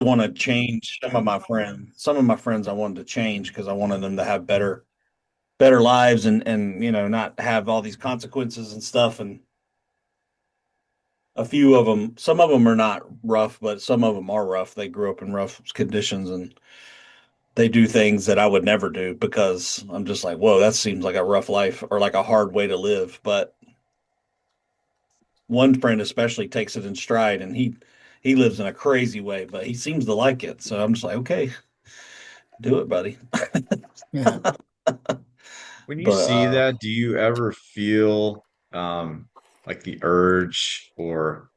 want to change some of my friends. Some of my friends I wanted to change because I wanted them to have better lives and not have all these consequences and stuff. And a few of them, some of them are not rough, but some of them are rough. They grew up in rough conditions and they do things that I would never do because I'm just like, whoa, that seems like a rough life or like a hard way to live. But one friend especially takes it in stride and he lives in a crazy way, but he seems to like it. So I'm just like, okay, do it, buddy. Yeah. When you But see that, do you ever feel like the urge or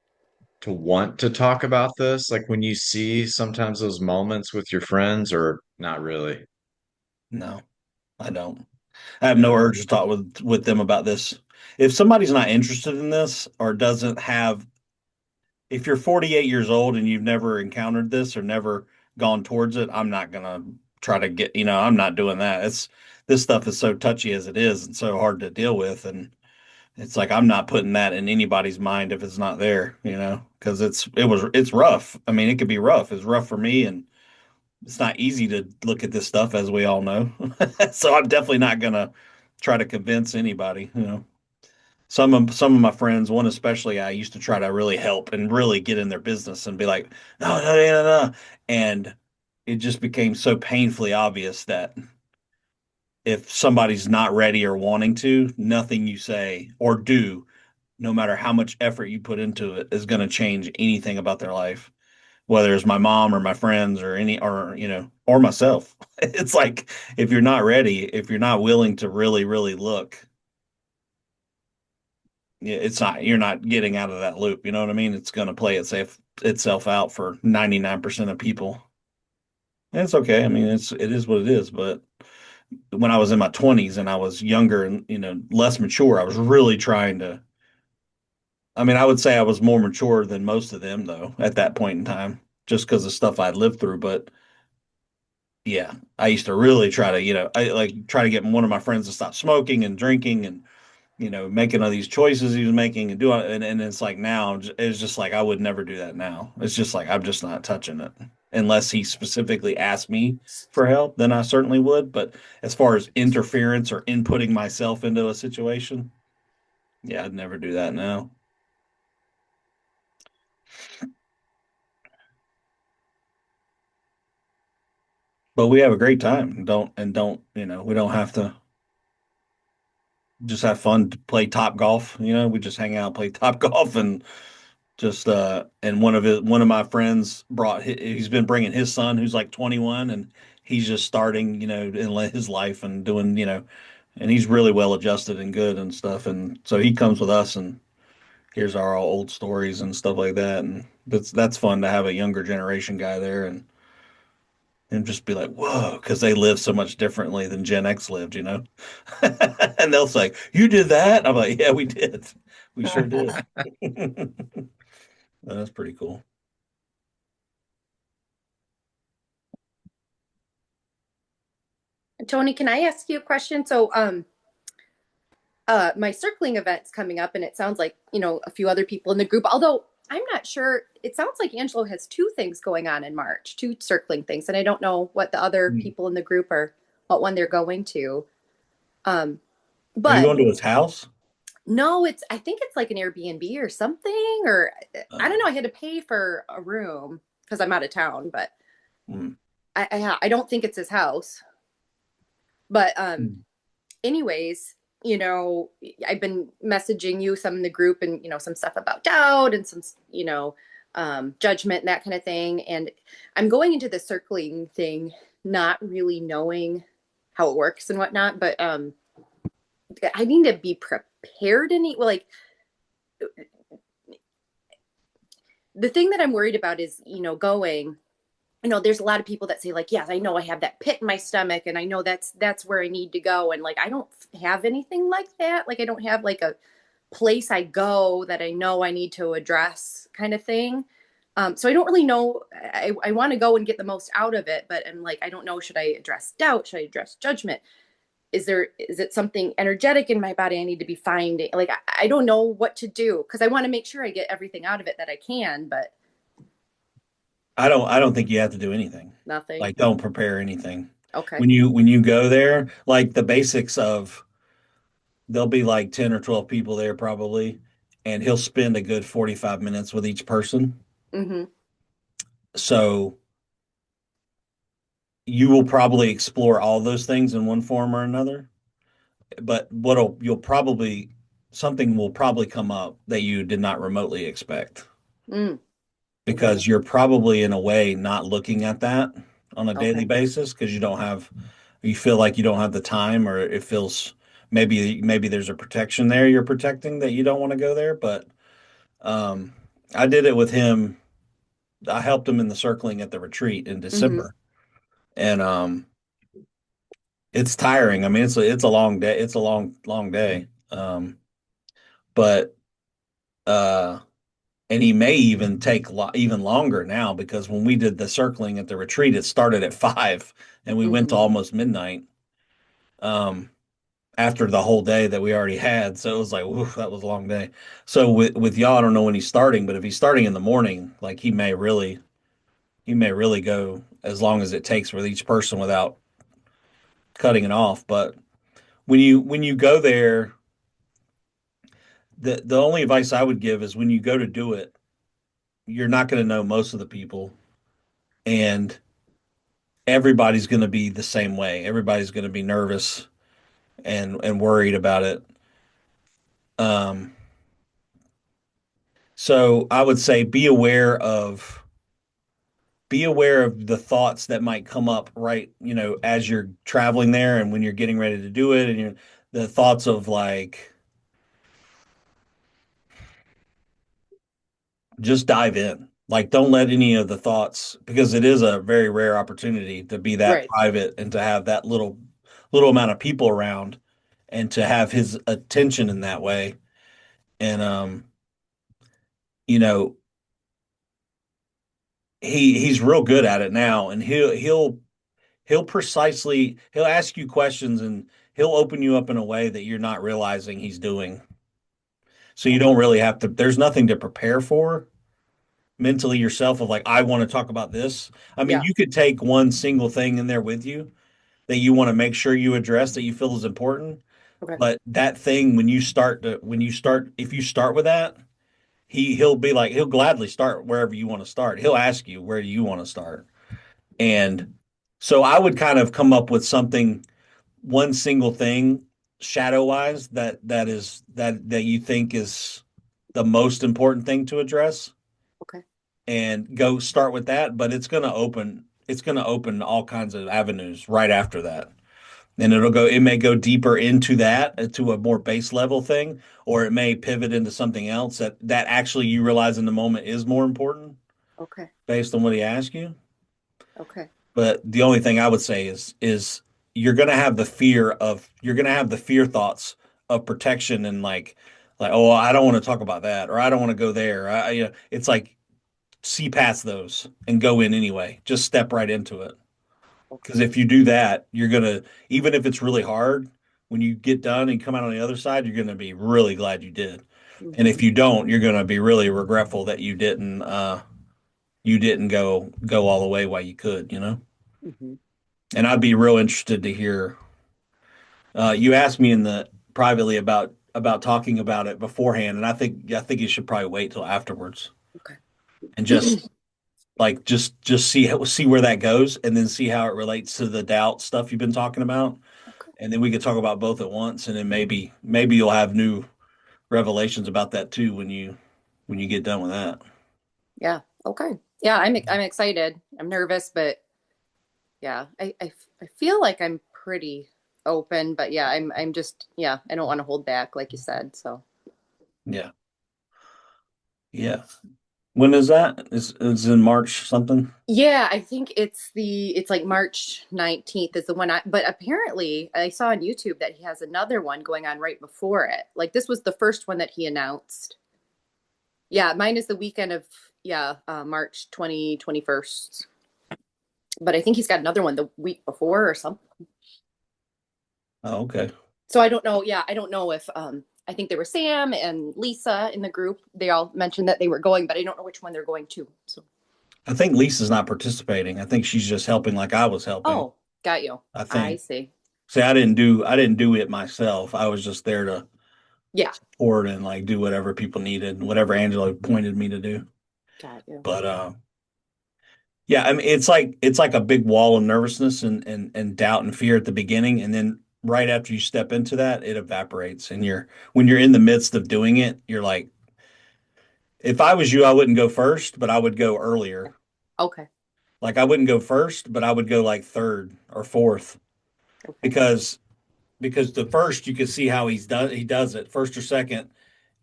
to want to talk about this? Like when you see sometimes those moments with your friends, or not really? no, I don't. I have no Yeah. urge to talk with them about this. If somebody's not interested in this or doesn't have, if you're 48 years old and you've never encountered this or never gone towards it, I'm not gonna try to get, I'm not doing that. It's this stuff is so touchy as it is and so hard to deal with, and it's like I'm not putting that in anybody's mind if it's not there, because it's rough. I mean, it could be rough. It's rough for me, and it's not easy to look at this stuff, as we all know. So I'm definitely not gonna try to convince anybody. Some of my friends, one especially, I used to try to really help and really get in their business and be like, no, no, no, no, no. And it just became so painfully obvious that if somebody's not ready or wanting to, nothing you say or do, no matter how much effort you put into it, is going to change anything about their life, whether it's my mom or my friends or or myself. It's like if you're not ready, if you're not willing to really, really look, it's not you're not getting out of that loop. You know what I mean? It's going to play itself out for 99% of people. And it's okay. I mean, it is what it is. But when I was in my 20s and I was younger and less mature, I was really trying to. I mean, I would say I was more mature than most of them, though, at that point in time, just because of stuff I'd lived through. But yeah, I used to really try to, I like try to get one of my friends to stop smoking and drinking and, making all these choices he was making and doing, and it's like now it's just like I would never do that now. It's just like I'm just not touching it unless he specifically asked me for help, then I certainly would. But as far as interference or inputting myself into a situation, yeah, I'd never do that now. But we have a great time. Don't, we don't have to just have fun to play top golf. We just hang out, play top golf, and just and one of my friends he's been bringing his son who's like 21, and he's just starting, in his life and doing, and he's really well adjusted and good and stuff. And so he comes with us and hears our old stories and stuff like that. And that's fun to have a younger generation guy there and just be like, whoa, because they live so much differently than Gen X lived. And they'll say, you did that? I'm like, yeah, we did. We sure did. That's pretty cool. Tony, can I ask you a question? So, my circling event's coming up, and it sounds like, a few other people in the group, although I'm not sure. It sounds like Angelo has two things going on in March, two circling things, and I don't know what the other Hmm. people in the group are, what one they're going to. Um, Are you but going to his house? no, I think it's like an Airbnb or something, or I don't Uh, know. I had to pay for a room because I'm out of town, but hmm. I don't think it's his house. But Hmm. anyways, I've been messaging you some in the group and, some stuff about doubt and some, judgment and that kind of thing. And I'm going into the circling thing, not really knowing how it works and whatnot, but I need to be prepared well, like the thing that I'm worried about is, going there's a lot of people that say like, yes, I know I have that pit in my stomach and I know that's where I need to go. And like, I don't have anything like that. Like, I don't have like a place I go that I know I need to address kind of thing. So I don't really know. I want to go and get the most out of it, but I'm like, I don't know. Should I address doubt? Should I address judgment? Is it something energetic in my body I need to be finding? Like, I don't know what to do because I want to make sure I get everything out of it that I can, but I don't think you have to do anything. Nothing. Like don't prepare anything. Okay. When you go there, like the basics of there'll be like 10 or 12 people there probably, and he'll spend a good 45 minutes with each person. Mm-hmm. So you will probably explore all those things in one form or another. But you'll probably something will probably come up that you did not remotely expect Mm. Okay. because you're probably in a way not looking at that on a daily Okay. basis because you feel like you don't have the time, or it feels maybe there's a protection there you're protecting that you don't want to go there. But um I did it with him. I helped him in the circling at the retreat in Mm-hmm. December, and it's tiring. I mean, it's a long day. It's a long day. But uh and he may even take even longer now because when we did the circling at the retreat, it started at 5 and we went to Mm-hmm. almost midnight. Um, after the whole day that we already had, so it was like, woof, that was a long day. So with y'all, I don't know when he's starting, but if he's starting in the morning, like he may really go as long as it takes with each person without cutting it off. But when you go there, the only advice I would give is when you go to do it, you're not going to know most of the people, and everybody's going to be the same way. Everybody's going to be nervous and worried about it. Um, so I would say be aware of the thoughts that might come up right, as you're traveling there and when you're getting ready to do it, and the thoughts of like just dive in. Like don't let any of the thoughts, because it is a very rare opportunity to be that Right. private and to have that little amount of people around and to have his attention in that way. And you know, he's real good at it now, and he'll ask you questions, and he'll open you up in a way that you're not realizing he's doing. So you don't Okay. really have to, there's nothing to prepare for mentally yourself of like, I want to talk about this. I mean, Yeah. you could take one single thing in there with you that you want to make sure you address that you feel is important. Okay. But that thing, if you start with that, he'll be like, he'll gladly start wherever you want to start. He'll ask you, where do you want to start? And so I would kind of come up with something, one single thing, shadow wise, that you think is the most important thing to address, Okay. and go start with that. But it's going to open all kinds of avenues right after that. And it may go deeper into that, to a more base level thing, or it may pivot into something else that actually you realize in the moment is more important Okay. based on what he asked you. Okay. But the only thing I would say is you're going to have the fear thoughts of protection, and like, oh, I don't want to talk about that, or I don't want to go there. It's like, see past those and go in anyway. Just step right into it. Okay. Because if you do that, you're gonna, even if it's really hard, when you get done and come out on the other side, you're gonna be really glad you did. And Mm-hmm. if you don't, you're gonna be really regretful that you didn't go all the way while you could. Mm-hmm. And I'd be real interested to hear. You asked me in the privately about talking about it beforehand, and I think you should probably wait till afterwards Okay. and just see where that goes, and then see how it relates to the doubt stuff you've been talking about, Okay. and then we could talk about both at once, and then maybe you'll have new revelations about that too when you get done with that. Yeah. Okay. Yeah, I'm excited. I'm nervous, but yeah, I feel like I'm pretty open, but yeah, I'm just yeah, I don't want to hold back like you said. So Yeah, yeah. When is that? Is in March something? yeah, I think it's like March 19th is the one but apparently I saw on YouTube that he has another one going on right before it. Like this was the first one that he announced. Yeah, mine is the weekend of yeah, March 21st. But I think he's got another one the week before or something. Oh, okay. So I don't know. Yeah, I don't know if I think there were Sam and Lisa in the group. They all mentioned that they were going, but I don't know which one they're going to. So I think Lisa's not participating. I think she's just helping like I was helping. Oh, got you. I I think. see. See, I didn't do it myself. I was just there to Yeah, support and like do whatever people needed, whatever Angela pointed me to do. got you. But yeah, I mean it's like a big wall of nervousness and doubt and fear at the beginning, and then right after you step into that, it evaporates. And when you're in the midst of doing it, you're like, if I was you, I wouldn't go first, but I would go earlier. Okay. Like I wouldn't go first, but I would go like third or fourth Okay. because the first you can see how he does it first or second,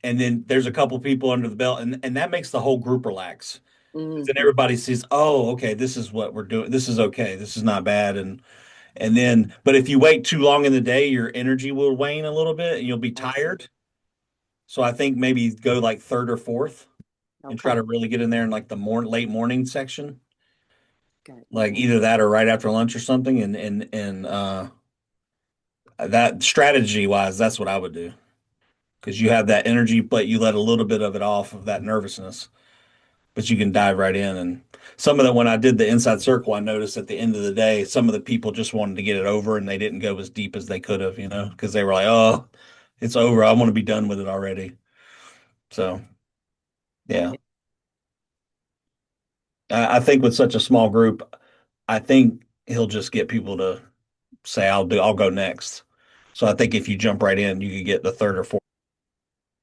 and then there's a couple people under the belt, and that makes the whole group relax. Then Hmm. everybody sees, oh, okay, this is what we're doing. This is okay. This is not bad. And then, but if you wait too long in the day, your energy will wane a little bit and you'll be I see. tired. So I think maybe go like third or fourth and try Okay. to really get in there in like the late morning section, Got like you. either that or right after lunch or something. And that strategy wise, that's what I would do because you have that energy, but you let a little bit of it off of that nervousness, but you can dive right in. And some of the when I did the inside circle, I noticed at the end of the day, some of the people just wanted to get it over and they didn't go as deep as they could have, because they were like, oh, it's over. I want to be done with it already. So, yeah, I think with such a small group, I think he'll just get people to say, I'll go next. So I think if you jump right in, you could get the third or fourth.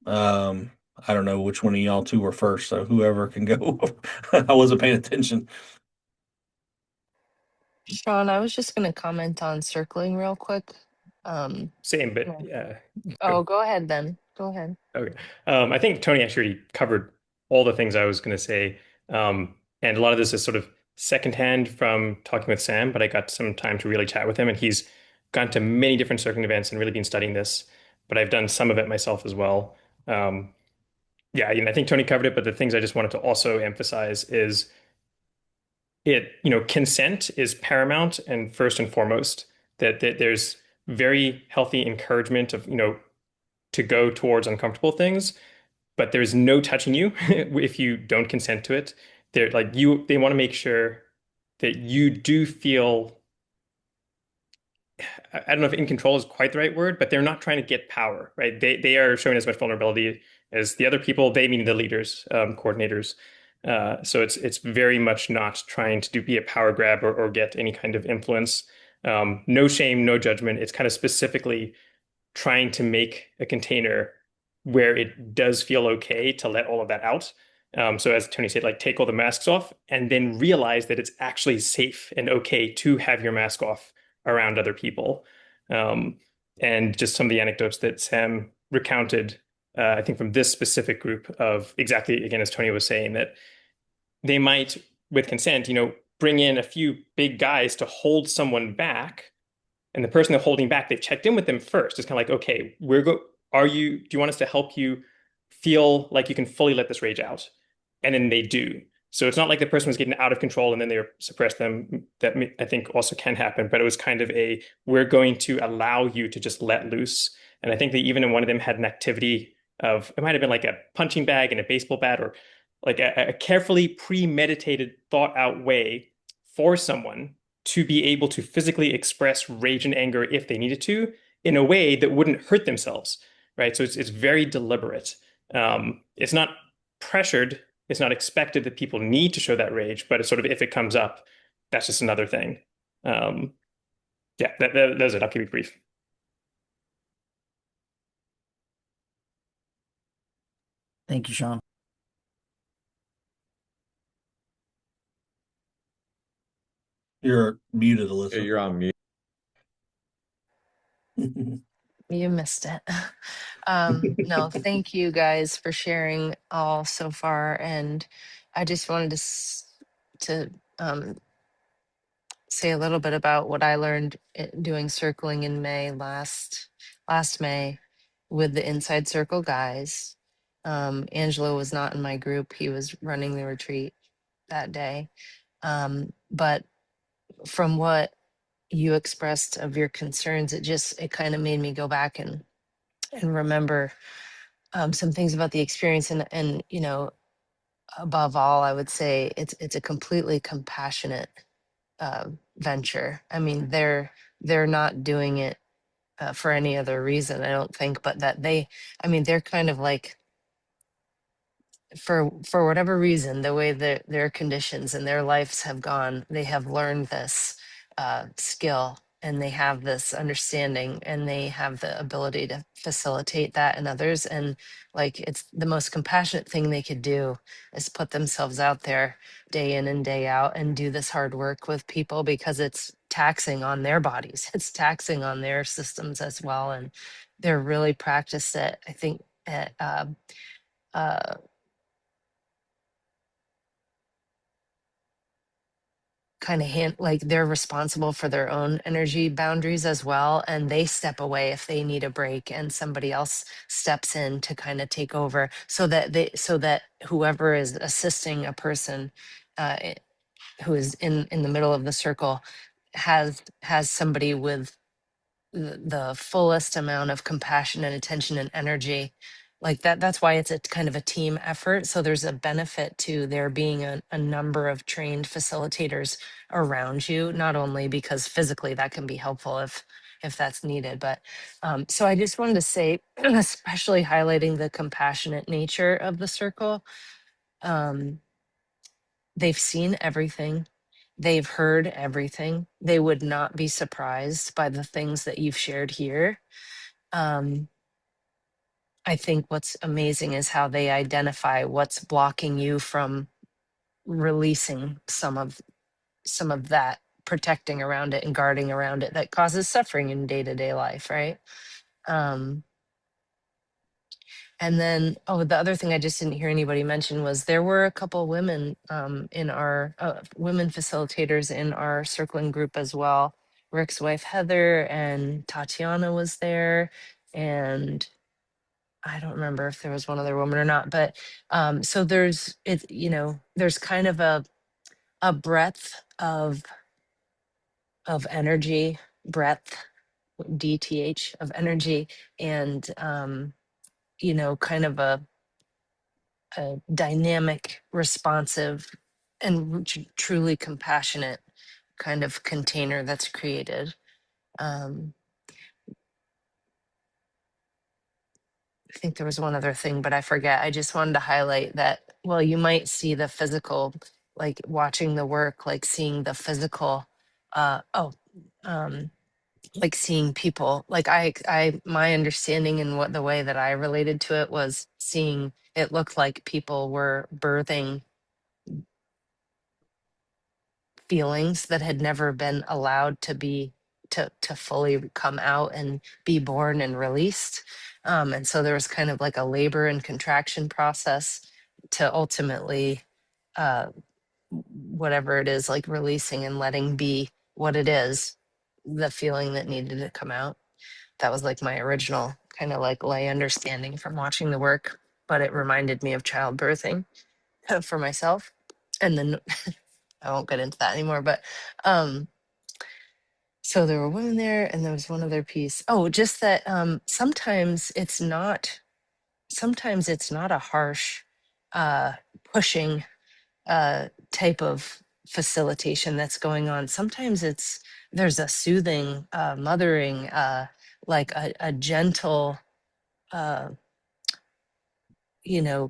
Um, I don't know which one of y'all two were first, so whoever can go. I wasn't paying attention. Sean, I was just going to comment on circling real quick. Same, but Yeah. yeah. Oh, go ahead then. Go ahead. Okay. I think Tony actually already covered all the things I was going to say. And a lot of this is sort of secondhand from talking with Sam, but I got some time to really chat with him, and he's gone to many different circling events and really been studying this. But I've done some of it myself as well. Um, yeah, I think Tony covered it, but the things I just wanted to also emphasize is consent is paramount and first and foremost, that there's very healthy encouragement of, to go towards uncomfortable things, but there's no touching you if you don't consent to it. They want to make sure that you do feel, I don't know if in control is quite the right word, but they're not trying to get power, right? They are showing as much vulnerability as the other people, they mean the leaders, coordinators. So it's very much not trying to be a power grab or get any kind of influence. No shame, no judgment. It's kind of specifically trying to make a container where it does feel okay to let all of that out. So as Tony said, like take all the masks off and then realize that it's actually safe and okay to have your mask off around other people. Um, and just some of the anecdotes that Sam recounted, I think from this specific group of exactly, again, as Tony was saying, that they might, with consent, bring in a few big guys to hold someone back, and the person they're holding back, they've checked in with them first. It's kind of like, okay, do you want us to help you feel like you can fully let this rage out? And then they do. So it's not like the person was getting out of control and then they suppressed them. That I think also can happen, but it was kind of we're going to allow you to just let loose. And I think that even in one of them had an activity of, it might have been like a punching bag and a baseball bat, or like a carefully premeditated, thought out way for someone to be able to physically express rage and anger if they needed to in a way that wouldn't hurt themselves, right? So it's very deliberate. It's not pressured. It's not expected that people need to show that rage, but it's sort of if it comes up, that's just another thing. Yeah, that's it. I'll keep it brief. Thank you, Sean. You're muted, Okay, Alyssa. you're on mute. You missed it. No, thank you guys for sharing all so far. And I just wanted to say a little bit about what I learned doing circling in May last May with the Inside Circle guys. Angelo was not in my group. He was running the retreat that day. But from what you expressed of your concerns, it kind of made me go back and remember some things about the experience, and above all, I would say it's a completely compassionate venture. I mean, they're not doing it for any other reason, I don't think, but that I mean, they're kind of like, for whatever reason, the way that their conditions and their lives have gone, they have learned this skill, and they have this understanding, and they have the ability to facilitate that in others. And like, it's the most compassionate thing they could do is put themselves out there day in and day out and do this hard work with people, because it's taxing on their bodies, it's taxing on their systems as well. And they're really practiced at, I think, at uh, kind of hand, like, they're responsible for their own energy boundaries as well, and they step away if they need a break, and somebody else steps in to kind of take over, so that whoever is assisting a person who is in the middle of the circle has somebody with the fullest amount of compassion and attention and energy, like that's why it's a kind of a team effort. So there's a benefit to there being a number of trained facilitators around you, not only because physically that can be helpful if that's needed, but so I just wanted to say, especially highlighting the compassionate nature of the circle. um, they've seen everything. They've heard everything. They would not be surprised by the things that you've shared here. um, I think what's amazing is how they identify what's blocking you from releasing some of that, protecting around it and guarding around it, that causes suffering in day-to-day life, right? Um, and then, oh, the other thing I just didn't hear anybody mention was there were a couple women in our women facilitators in our circling group as well. Rick's wife Heather and Tatiana was there, and I don't remember if there was one other woman or not, but so there's it, there's kind of a breadth of energy, breadth, DTH, of energy, and kind of a dynamic, responsive, and truly compassionate kind of container that's created. Um, I think there was one other thing, but I forget. I just wanted to highlight that, well, you might see the physical, like watching the work, like seeing the physical, uh, oh, um, like seeing people, like my understanding and what the way that I related to it was seeing it looked like people were birthing feelings that had never been allowed to fully come out and be born and released. And so there was kind of like a labor and contraction process to ultimately uh, whatever it is, like releasing and letting be what it is, the feeling that needed to come out. That was like my original kind of like lay understanding from watching the work, but it reminded me of childbirthing for myself. And then I won't get into that anymore, but um so there were women there, and there was one other piece. Oh, just that sometimes it's not a harsh uh pushing type of facilitation that's going on. Sometimes there's a soothing, mothering, like a gentle, uh,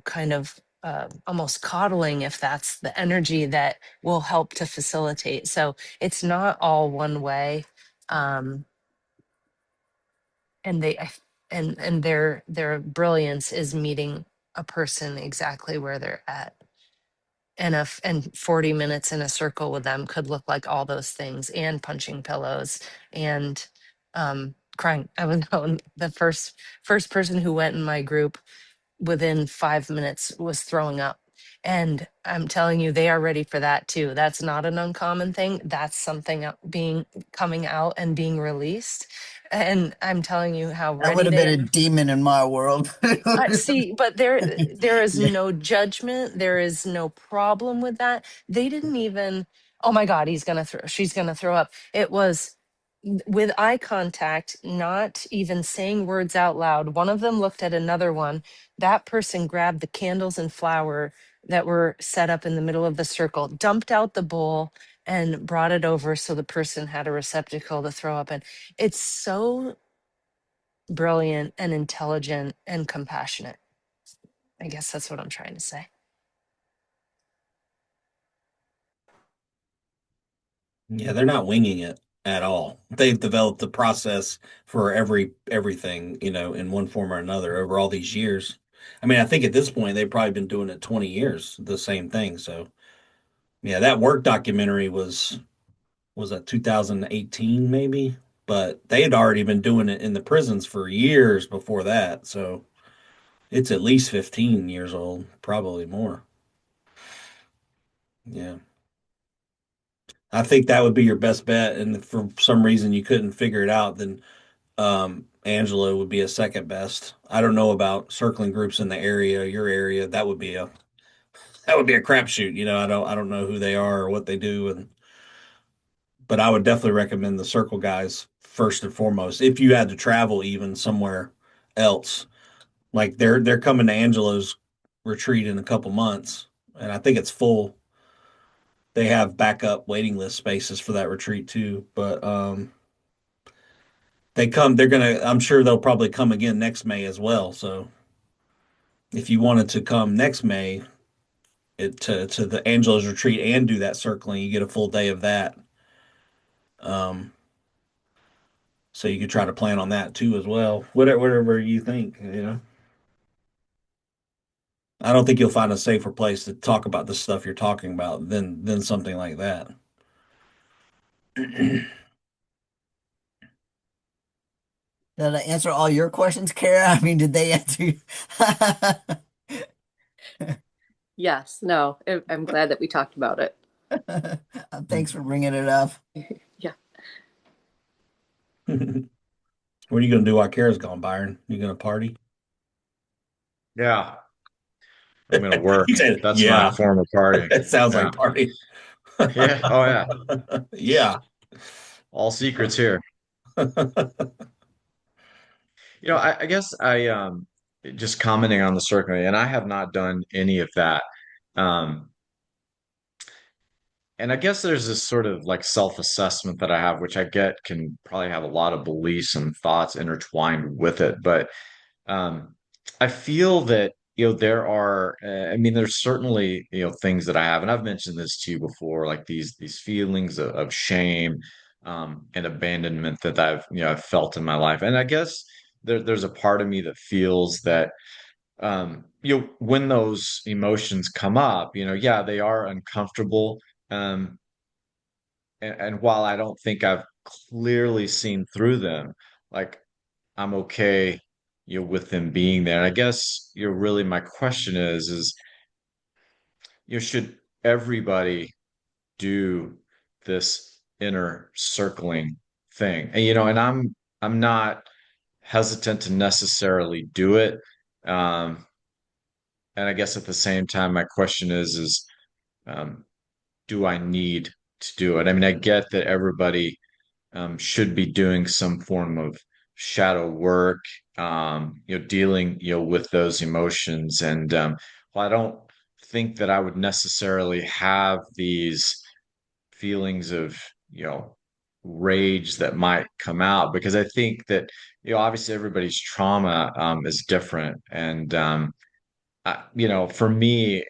kind of almost coddling, if that's the energy that will help to facilitate. So it's not all one way. Um, and their brilliance is meeting a person exactly where they're at. And 40 minutes in a circle with them could look like all those things, and punching pillows, and crying. I was the first person who went in my group within 5 minutes was throwing up. And I'm telling you, they are ready for that too. That's not an uncommon thing. That's something being coming out and being released. And I'm telling you how That would ready have they been a demon in my world. see, but there is Yeah. no judgment. There is no problem with that. They didn't even, oh my God, she's gonna throw up. It was with eye contact, not even saying words out loud. One of them looked at another one. That person grabbed the candles and flower that were set up in the middle of the circle, dumped out the bowl and brought it over so the person had a receptacle to throw up in. It's so brilliant and intelligent and compassionate. I guess that's what I'm trying to say. Yeah, they're not winging it at all. They've developed the process for everything, in one form or another over all these years. I mean, I think at this point they've probably been doing it 20 years, the same thing. So, yeah, that work documentary was that 2018 maybe, but they had already been doing it in the prisons for years before that. So, it's at least 15 years old, probably more. Yeah. I think that would be your best bet. And if for some reason you couldn't figure it out, then Angela would be a second best. I don't know about circling groups in the area, your area. That would be a crapshoot. I don't know who they are or what they do, but I would definitely recommend the circle guys first and foremost. If you had to travel even somewhere else, like they're coming to Angela's retreat in a couple months, and I think it's full. They have backup waiting list spaces for that retreat too, but I'm sure they'll probably come again next May as well. So if you wanted to come next May to the Angela's retreat and do that circling, you get a full day of that. Um, so you could try to plan on that too as well. Whatever you think. I don't think you'll find a safer place to talk about the stuff you're talking about than something like that. Did I answer all your questions, Kara? I mean, did they answer you? Yes, no, I'm glad that we talked about it. Thanks for bringing it up. Yeah. What are you gonna do while Kara's gone, Byron? You gonna party? Yeah, I'm gonna work. He said, That's my "Yeah." form of partying. It sounds Yeah. like party. Yeah. Oh yeah. Yeah. All secrets here. I guess I just commenting on the circling, and I have not done any of that. Um, and I guess there's this sort of like self-assessment that I have, which I get can probably have a lot of beliefs and thoughts intertwined with it. But um, I feel that, there are, I mean, there's certainly, things that I have, and I've mentioned this to you before, like these feelings of shame, and abandonment that I've felt in my life. And I guess there's a part of me that feels that, when those emotions come up, yeah, they are uncomfortable. Um, and while I don't think I've clearly seen through them, like I'm okay, with them being there. And I guess, really my question is, should everybody do this inner circling thing? And and I'm not hesitant to necessarily do it. Um, and I guess at the same time, my question is, um, do I need to do it? I mean, I get that everybody should be doing some form of shadow work, dealing, with those emotions. And while I don't think that I would necessarily have these feelings of, rage that might come out, because I think that, obviously everybody's trauma is different. And for me,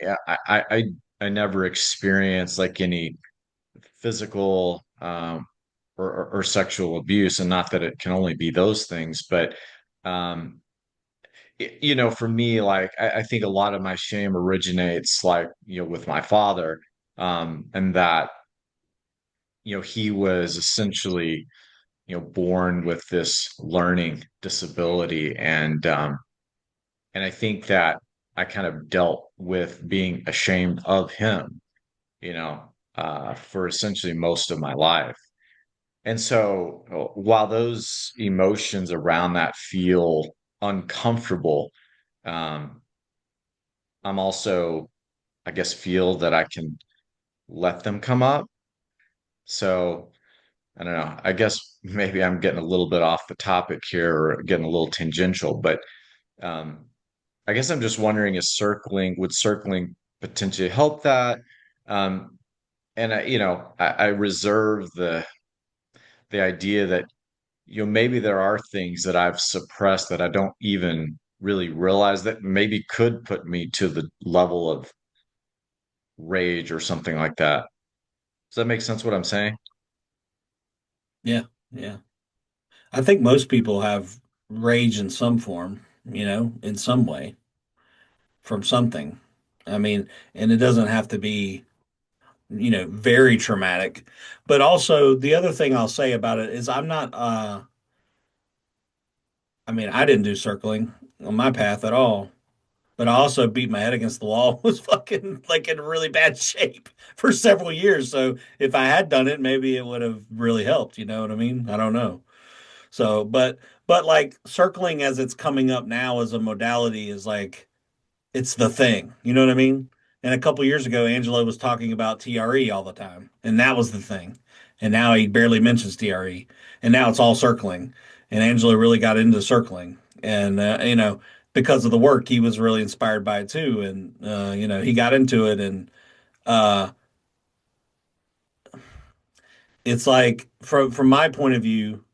I never experienced like any physical or sexual abuse, and not that it can only be those things, but um, for me, like I think a lot of my shame originates like with my father, and that he was essentially born with this learning disability, and I think that I kind of dealt with being ashamed of him, for essentially most of my life. And so, while those emotions around that feel uncomfortable, um, I'm also, I guess, feel that I can let them come up. So, I don't know. I guess maybe I'm getting a little bit off the topic here or getting a little tangential, but um, I guess I'm just wondering, would circling potentially help that. Um, and I reserve the idea that maybe there are things that I've suppressed that I don't even really realize that maybe could put me to the level of rage or something like that. Does that make sense what I'm saying? Yeah, yeah. I think most people have rage in some form, in some way from something. I mean, and it doesn't have to be, very traumatic. But also the other thing I'll say about it is I'm not I mean, I didn't do circling on my path at all. But I also beat my head against the wall, was fucking like in really bad shape for several years. So if I had done it, maybe it would have really helped. You know what I mean? I don't know. So, but like circling as it's coming up now as a modality is like it's the thing. You know what I mean? And a couple years ago, Angelo was talking about TRE all the time, and that was the thing. And now he barely mentions TRE, and now it's all circling. And Angelo really got into circling, and because of the work, he was really inspired by it too. And he got into it, and uh, it's like from my point of view,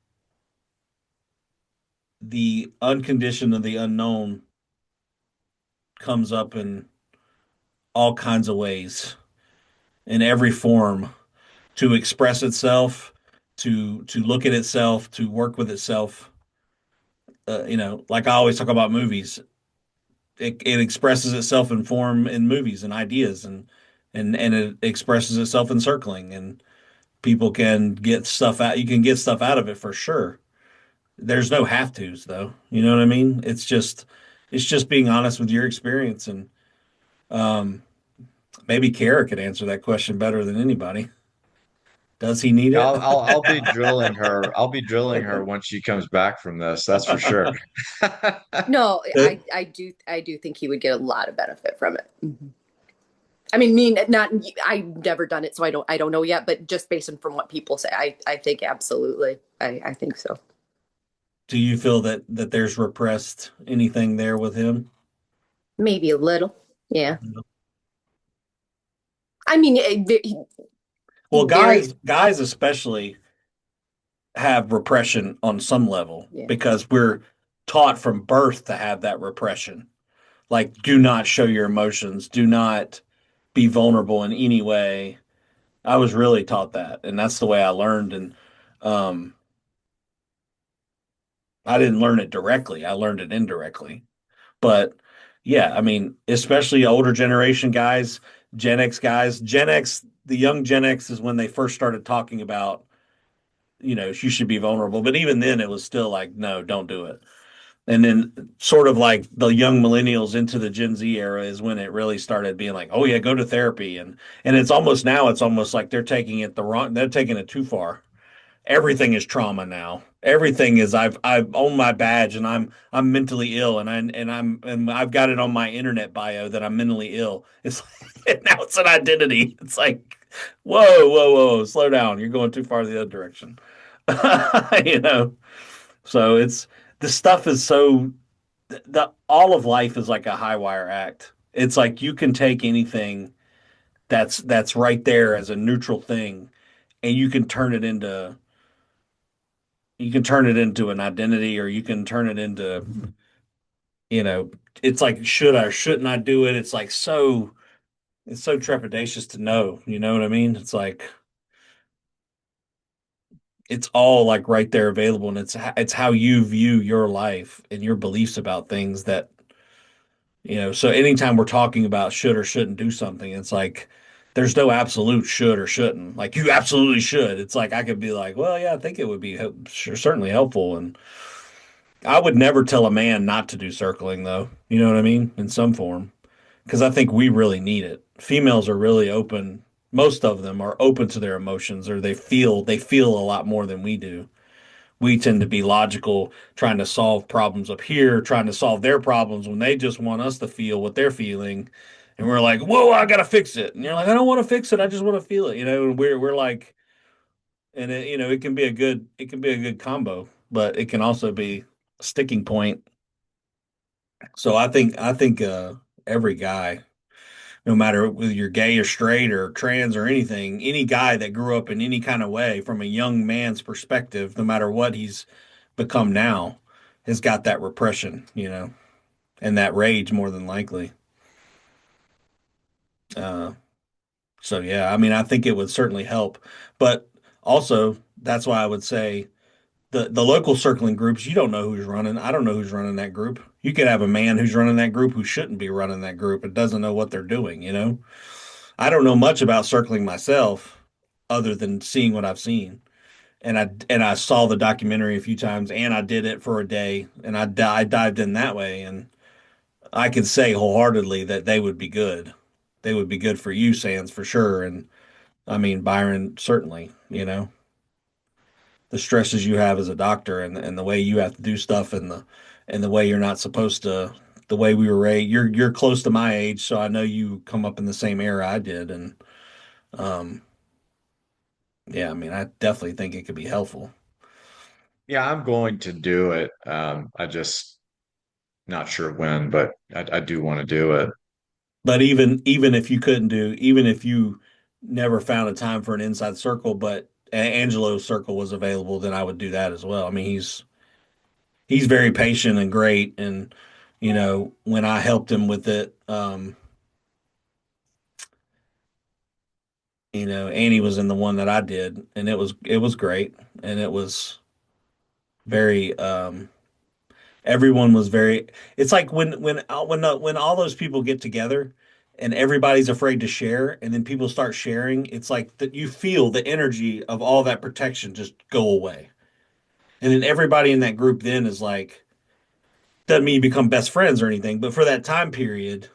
the unconditioned of the unknown comes up in all kinds of ways, in every form to express itself, to look at itself, to work with itself. Like I always talk about movies, it expresses itself in form in movies and ideas, and it expresses itself in circling, and people can get stuff out. You can get stuff out of it for sure. There's no have tos though. You know what I mean? It's just being honest with your experience, and um, maybe Kara could answer that question better than anybody. Does he need Yeah, it? I'll be drilling her. I'll be drilling her once she comes back from this. That's for sure. No, I do think he would get a lot of benefit from it. Mhm. I mean, not I've never done it, so I don't know yet, but just based on from what people say, I think absolutely. I think so. Do you feel that there's repressed anything there with him? Maybe a little. Yeah. I mean, Well, very guys especially have repression on some level yeah. because we're taught from birth to have that repression. Like, do not show your emotions, do not be vulnerable in any way. I was really taught that, and that's the way I learned. And um, I didn't learn it directly; I learned it indirectly. But yeah, I mean, especially older generation guys, Gen X guys, Gen X, the young Gen X is when they first started talking about, you should be vulnerable. But even then, it was still like, no, don't do it. And then, sort of like the young millennials into the Gen Z era is when it really started being like, oh yeah, go to therapy. And it's almost like they're taking it too far. Everything is trauma now. Everything is I've owned my badge and I'm mentally ill and I've got it on my internet bio that I'm mentally ill. It's like, now it's an identity. It's like whoa, whoa, whoa, slow down. You're going too far the other direction. you know. So it's the stuff is so the all of life is like a high wire act. It's like you can take anything that's right there as a neutral thing and you can turn it into an identity, or you can turn it into, you know, it's like, should I or shouldn't I do it? It's so trepidatious to know, you know what I mean? It's like it's all like right there available, and it's how you view your life and your beliefs about things that, so anytime we're talking about should or shouldn't do something, it's like there's no absolute should or shouldn't. Like you absolutely should. It's like I could be like, well, yeah, I think it would be certainly helpful, and I would never tell a man not to do circling, though. You know what I mean? In some form, because I think we really need it. Females are really open. Most of them are open to their emotions, or they feel a lot more than we do. We tend to be logical, trying to solve problems up here, trying to solve their problems when they just want us to feel what they're feeling. And we're like, whoa, I gotta fix it. And you're like, I don't want to fix it. I just want to feel it. And we're like, and it can be a good combo, but it can also be a sticking point. So I think every guy no matter whether you're gay or straight or trans or anything, any guy that grew up in any kind of way from a young man's perspective, no matter what he's become now, has got that repression, and that rage more than likely. Uh, so yeah, I mean, I think it would certainly help, but also that's why I would say the local circling groups, you don't know who's running. I don't know who's running that group. You could have a man who's running that group who shouldn't be running that group and doesn't know what they're doing. I don't know much about circling myself other than seeing what I've seen. And I saw the documentary a few times and I did it for a day and I dived in that way and I could say wholeheartedly that they would be good. They would be good for you, Sands, for sure. And I mean Byron certainly. The stresses you have as a doctor and the way you have to do stuff and the way you're not supposed to the way we were raised. You're close to my age, so I know you come up in the same era I did and um yeah, I mean I definitely think it could be helpful. Yeah, I'm going to do it. I just not sure when, but I do want to do it. But even if you couldn't do even if you never found a time for an inside circle, but Angelo's circle was available, then I would do that as well. I mean, he's very patient and great and when I helped him with it, Annie was in the one that I did, and it was great, and it was very everyone was very. It's like when all those people get together, and everybody's afraid to share, and then people start sharing. It's like that you feel the energy of all that protection just go away, and then everybody in that group then is like doesn't mean you become best friends or anything, but for that time period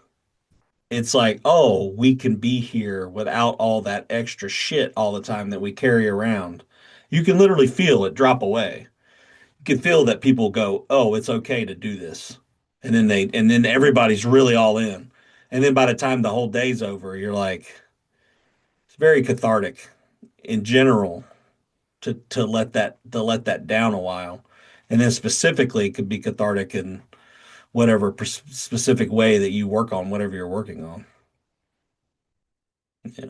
it's like, oh, we can be here without all that extra shit all the time that we carry around. You can literally feel it drop away. You can feel that people go, oh, it's okay to do this. And then everybody's really all in. And then by the time the whole day's over, you're like, it's very cathartic in general to let that down a while. And then specifically it could be cathartic in whatever specific way that you work on whatever you're working on. Yeah.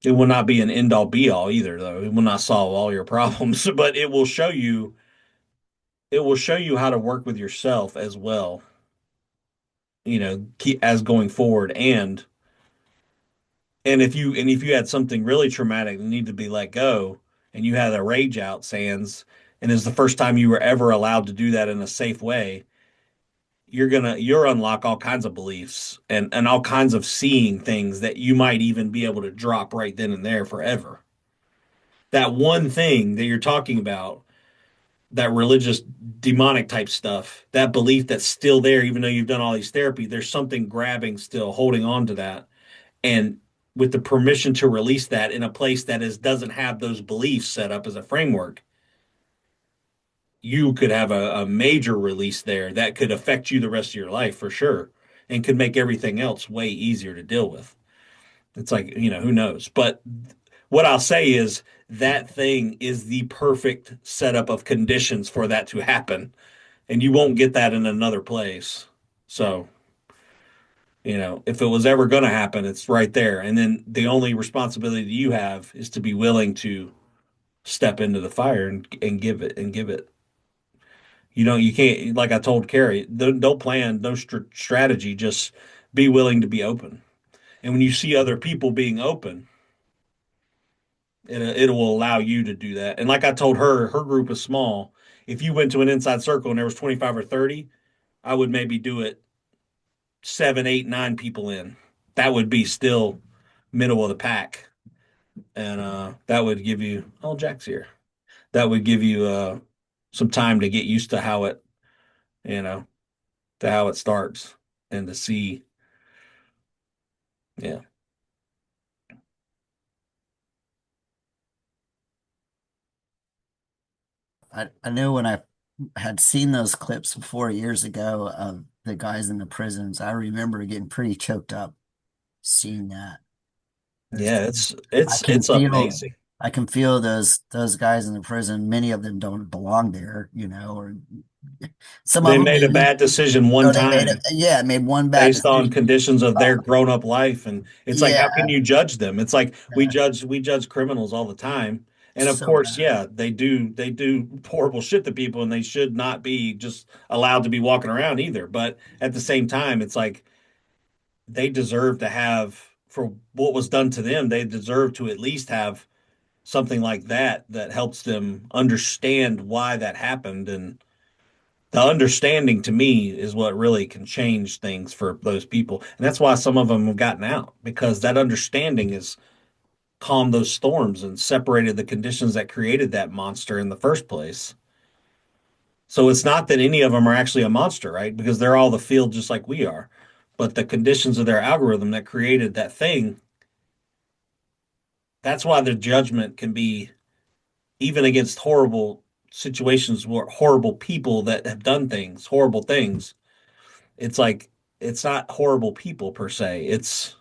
It will not be an end all be all either, though. It will not solve all your problems, but it will show you how to work with yourself as well, as going forward. And if you had something really traumatic that needed to be let go, and you had a rage out, Sands, and it's the first time you were ever allowed to do that in a safe way, you'll unlock all kinds of beliefs and all kinds of seeing things that you might even be able to drop right then and there forever. That one thing that you're talking about, that religious demonic type stuff, that belief that's still there, even though you've done all these therapy, there's something grabbing still, holding on to that. And with the permission to release that in a place that doesn't have those beliefs set up as a framework, you could have a major release there that could affect you the rest of your life for sure and could make everything else way easier to deal with. It's like, who knows? But what I'll say is that thing is the perfect setup of conditions for that to happen. And you won't get that in another place. So, if it was ever going to happen, it's right there. And then the only responsibility that you have is to be willing to step into the fire and give it and give it. You can't, like I told Carrie, don't plan, no strategy, just be willing to be open. And when you see other people being open, it will allow you to do that. And like I told her, her group is small. If you went to an inside circle and there was 25 or 30, I would maybe do it 7, 8, 9 people in. That would be still middle of the pack. And that would give you, oh, Jack's here. That would give you some time to get used to you know, how it starts and to see. Yeah. I know when I had seen those clips before years ago of the guys in the prisons, I remember getting pretty choked up seeing that. Yeah, it's I it's can it's feel amazing. I can feel those guys in the prison. Many of them don't belong there, or Some of They them made a didn't. bad decision one Oh, they made it. time Yeah, made one bad based on decision. conditions of Oh, their grown-up life, and it's like, how can yeah, you judge them? It's like uh, we judge criminals all the time, and of so course, bad. yeah, they do horrible shit to people, and they should not be just allowed to be walking around either. But at the same time, it's like they deserve to have, for what was done to them, they deserve to at least have something like that that helps them understand why that happened. And the understanding to me is what really can change things for those people. And that's why some of them have gotten out, because that understanding has calmed those storms and separated the conditions that created that monster in the first place. So it's not that any of them are actually a monster, right? Because they're all the field just like we are. But the conditions of their algorithm that created that thing, that's why the judgment can be even against horrible situations where horrible people that have done things, horrible things. It's like it's not horrible people per se, it's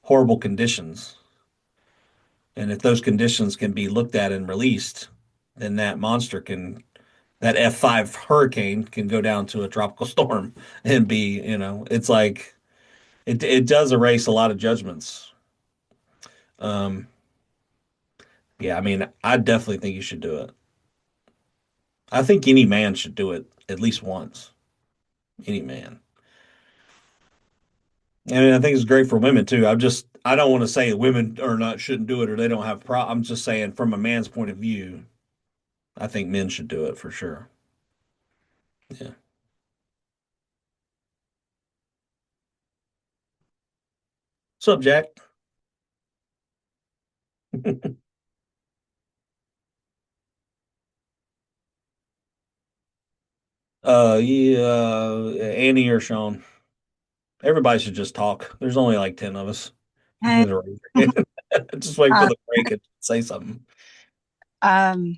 horrible conditions. And if those conditions can be looked at and released, then that F5 hurricane can go down to a tropical storm and be, it's like it does erase a lot of judgments. Um, yeah, I mean, I definitely think you should do it. I think any man should do it at least once. Any man. I mean, I think it's great for women too. I don't want to say women or not shouldn't do it or they don't have I'm just saying from a man's point of view, I think men should do it for sure. Yeah. What's up, Jack? Yeah, Annie or Sean. Everybody should just talk. There's only like 10 of us. Hey, Just wait for uh, the break and say something. um,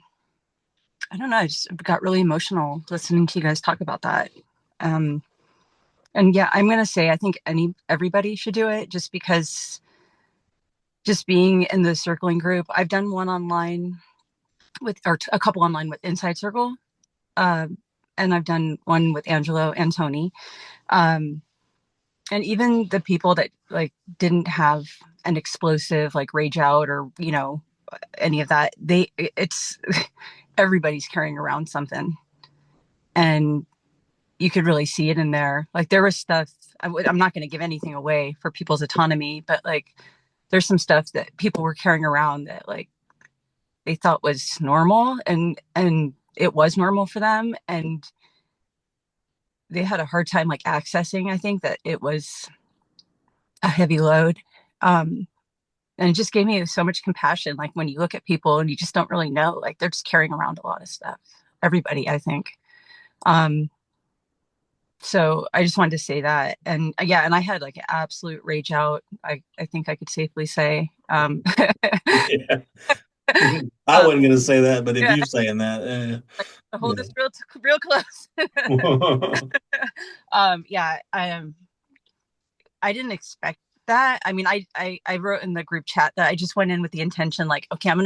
I don't know. I just got really emotional listening to you guys talk about that. Um, and yeah, I'm gonna say I think everybody should do it just because just being in the circling group. I've done one online a couple online with Inside Circle, um, and I've done one with Angelo and Tony. Um, and even the people that like didn't have an explosive like rage out or any of that, it's everybody's carrying around something. And you could really see it in there. Like there was stuff, I'm not going to give anything away for people's autonomy, but like there's some stuff that people were carrying around that like they thought was normal and it was normal for them. And they had a hard time like accessing, I think that it was a heavy load. Um, and it just gave me so much compassion. Like when you look at people and you just don't really know, like they're just carrying around a lot of stuff. Everybody, I think. Um, So I just wanted to say that. And yeah, and I had like an absolute rage out. I think I could safely say. Yeah. I um, wasn't going to say that, but if yeah, you saying that, to hold yeah. this real close. Yeah, I didn't expect that. I mean, I wrote in the group chat that I just went in with the intention like, okay, I'm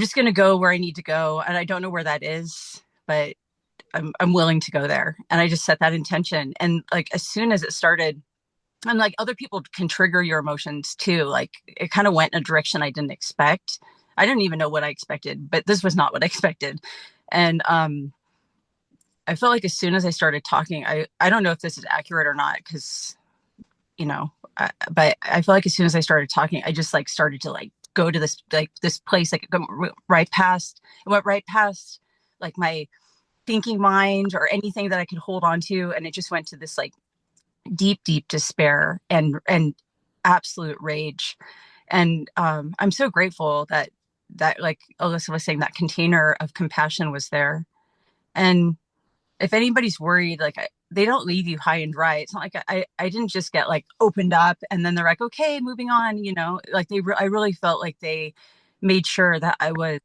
just gonna go where I need to go, and I don't know where that is, but I'm willing to go there. And I just set that intention. And like as soon as it started, and like other people can trigger your emotions too. Like it kind of went in a direction I didn't expect. I didn't even know what I expected, but this was not what I expected. And I felt like as soon as I started talking, I don't know if this is accurate or not, because but I feel like as soon as I started talking, I just like started to like go to this place like it went right past like my thinking mind or anything that I could hold on to, and it just went to this like deep despair and absolute rage. And I'm so grateful that like Alyssa was saying, that container of compassion was there. And if anybody's worried, like they don't leave you high and dry. It's not like I didn't just get like opened up and then they're like, okay, moving on. Like I really felt like they made sure that I was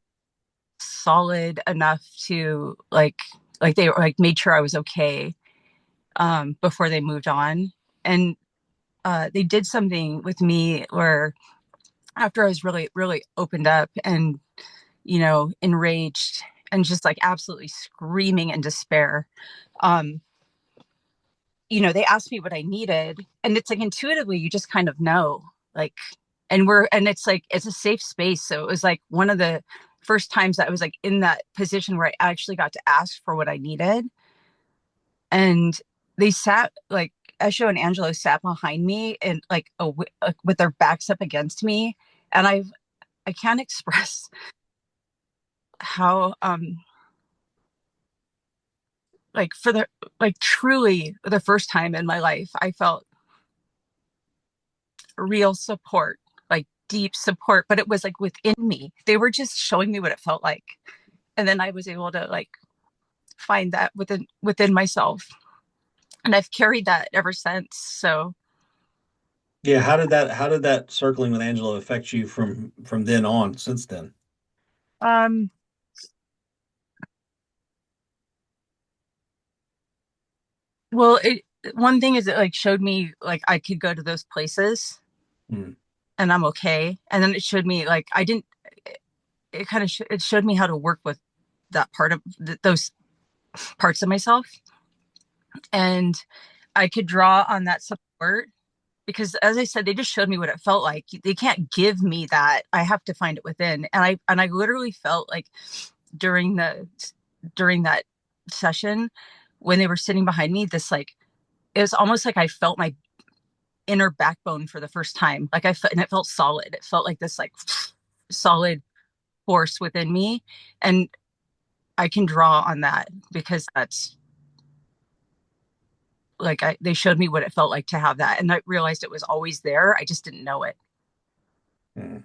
solid enough to like they like made sure I was okay before they moved on. And they did something with me where after I was really, really opened up and, enraged and just like absolutely screaming in despair. Um, they asked me what I needed, and it's like intuitively you just kind of know, like, and it's like it's a safe space. So it was like one of the first times that I was like in that position where I actually got to ask for what I needed. And they sat like Esho and Angelo sat behind me and like with their backs up against me, and I can't express how like for the like truly the first time in my life I felt real support, like deep support, but it was like within me. They were just showing me what it felt like. And then I was able to like find that within myself. And I've carried that ever since. So Yeah, how did that circling with Angelo affect you from then on since then? um well it one thing is it like showed me like I could go to those places Hmm. and I'm okay. And then it showed me like I didn't it kind of it showed me how to work with that part of those parts of myself, and I could draw on that support because as I said, they just showed me what it felt like. They can't give me that. I have to find it within. And I literally felt like during that session when they were sitting behind me, this like it was almost like I felt my inner backbone for the first time. Like I felt, and it felt solid. It felt like this like solid force within me. And I can draw on that because that's like they showed me what it felt like to have that, and I realized it was always there. I just didn't know it. Hmm.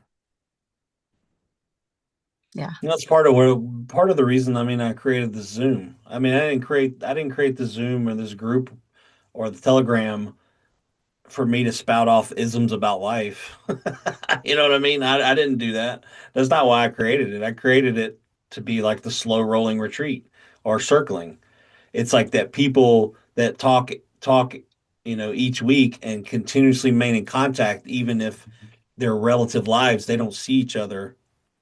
Yeah. That's part of the reason. I mean, I created the Zoom. I mean, I didn't create the Zoom or this group or the Telegram for me to spout off isms about life. You know what I mean? I didn't do that. That's not why I created it. I created it to be like the slow rolling retreat or circling. It's like that people that talk, each week and continuously remain in contact, even if their relative lives, they don't see each other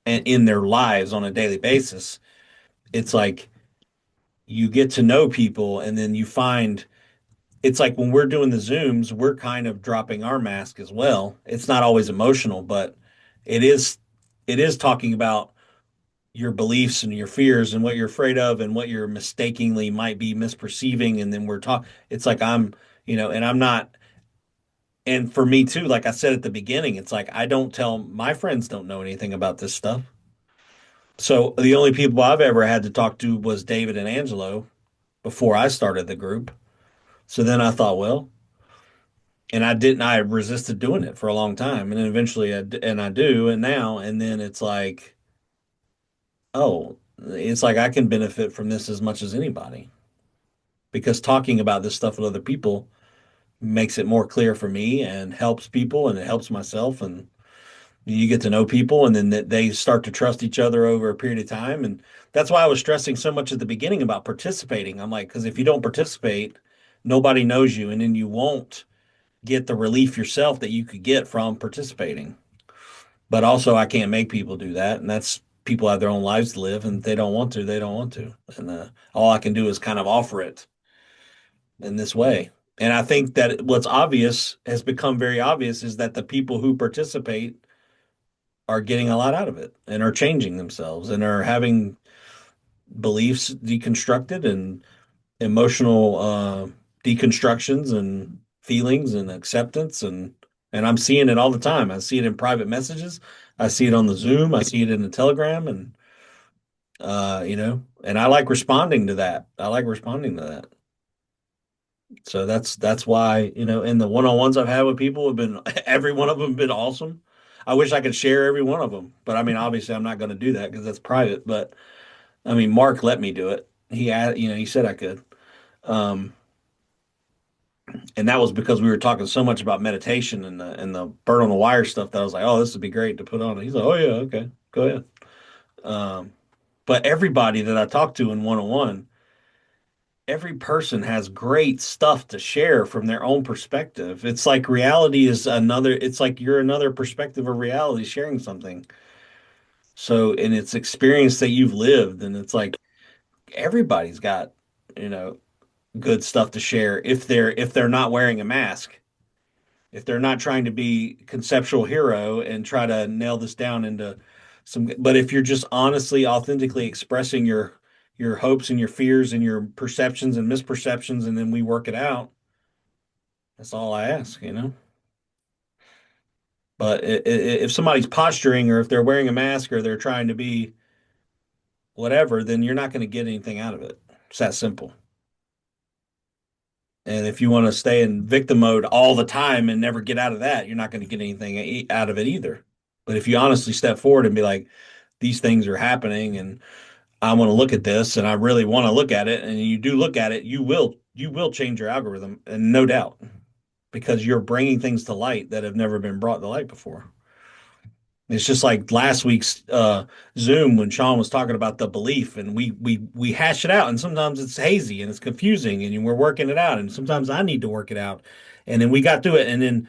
and in their lives on a daily basis. It's like you get to know people and then you find it's like when we're doing the Zooms, we're kind of dropping our mask as well. It's not always emotional, but it is it is talking about your beliefs and your fears and what you're afraid of and what you're mistakenly might be misperceiving. And then we're talking, it's like and I'm not, and for me too, like I said at the beginning, it's like I don't tell my friends don't know anything about this stuff. So the only people I've ever had to talk to was David and Angelo before I started the group. So then I thought, well, and I resisted doing it for a long time. And then eventually and I do, and now, and then it's like, oh, it's like I can benefit from this as much as anybody because talking about this stuff with other people makes it more clear for me and helps people and it helps myself. And you get to know people and then they start to trust each other over a period of time. And that's why I was stressing so much at the beginning about participating. I'm like, because if you don't participate, nobody knows you and then you won't get the relief yourself that you could get from participating. But also, I can't make people do that. And that's people have their own lives to live. And if they don't want to, they don't want to. And all I can do is kind of offer it in this way. And I think that what's obvious has become very obvious is that the people who participate are getting a lot out of it and are changing themselves and are having beliefs deconstructed and emotional deconstructions and feelings and acceptance and I'm seeing it all the time. I see it in private messages. I see it on the Zoom. I see it in the Telegram and and I like responding to that. I like responding to that. So that's why, in the one-on-ones I've had with people have been every one of them have been awesome. I wish I could share every one of them, but I mean obviously I'm not going to do that because that's private, but I mean Mark let me do it. He said I could. Um, and that was because we were talking so much about meditation and the bird on the wire stuff that I was like, oh, this would be great to put on. And he's like, oh yeah, okay, go ahead. Um, but everybody that I talk to in one-on-one, every person has great stuff to share from their own perspective. It's like reality is another, it's like you're another perspective of reality sharing something. So, and it's experience that you've lived, and it's like everybody's got, you know, good stuff to share if they're not wearing a mask, if they're not trying to be conceptual hero and try to nail this down into some, but if you're just honestly, authentically expressing your hopes and your fears and your perceptions and misperceptions, and then we work it out. That's all I ask, you know. But if somebody's posturing or if they're wearing a mask or they're trying to be whatever, then you're not going to get anything out of it. It's that simple. And if you want to stay in victim mode all the time and never get out of that, you're not going to get anything out of it either. But if you honestly step forward and be like, these things are happening and I want to look at this and I really want to look at it, and you do look at it, you will change your algorithm, and no doubt, because you're bringing things to light that have never been brought to light before. It's just like last week's Zoom when Sean was talking about the belief, and we hash it out, and sometimes it's hazy and it's confusing, and we're working it out, and sometimes I need to work it out, and then we got through it, and then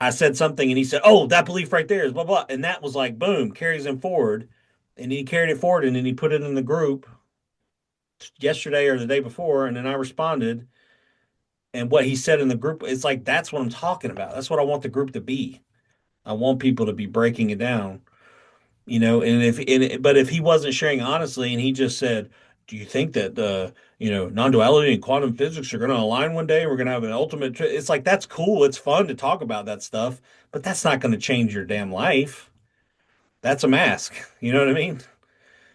I said something, and he said, "Oh, that belief right there is blah blah," and that was like boom, carries him forward, and he carried it forward, and then he put it in the group yesterday or the day before, and then I responded, and what he said in the group, it's like that's what I'm talking about. That's what I want the group to be. I want people to be breaking it down, you know. And but if he wasn't sharing honestly, and he just said, "Do you think that non-duality and quantum physics are going to align one day? We're going to have an ultimate." It's like that's cool. It's fun to talk about that stuff, but that's not going to change your damn life. That's a mask. You know what I mean?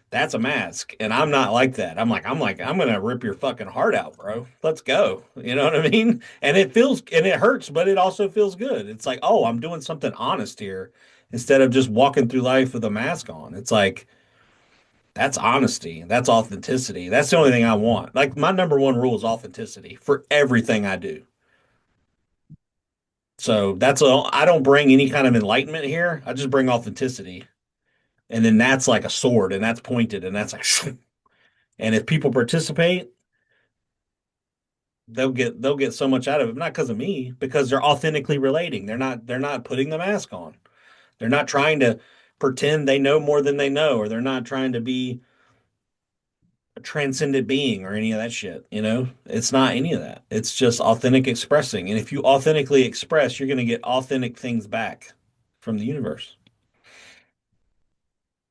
That's a mask. And I'm not like that. I'm gonna rip your fucking heart out, bro. Let's go. You know what I mean? And it feels and it hurts, but it also feels good. It's like, oh, I'm doing something honest here instead of just walking through life with a mask on. It's like that's honesty. That's authenticity. That's the only thing I want. Like my number one rule is authenticity for everything I do. So I don't bring any kind of enlightenment here. I just bring authenticity. And then that's like a sword and that's pointed and that's like and if people participate, they'll get so much out of it, not because of me, because they're authentically relating. They're not putting the mask on. They're not trying to pretend they know more than they know, or they're not trying to be a transcendent being or any of that shit. You know, it's not any of that. It's just authentic expressing. And if you authentically express, you're going to get authentic things back from the universe.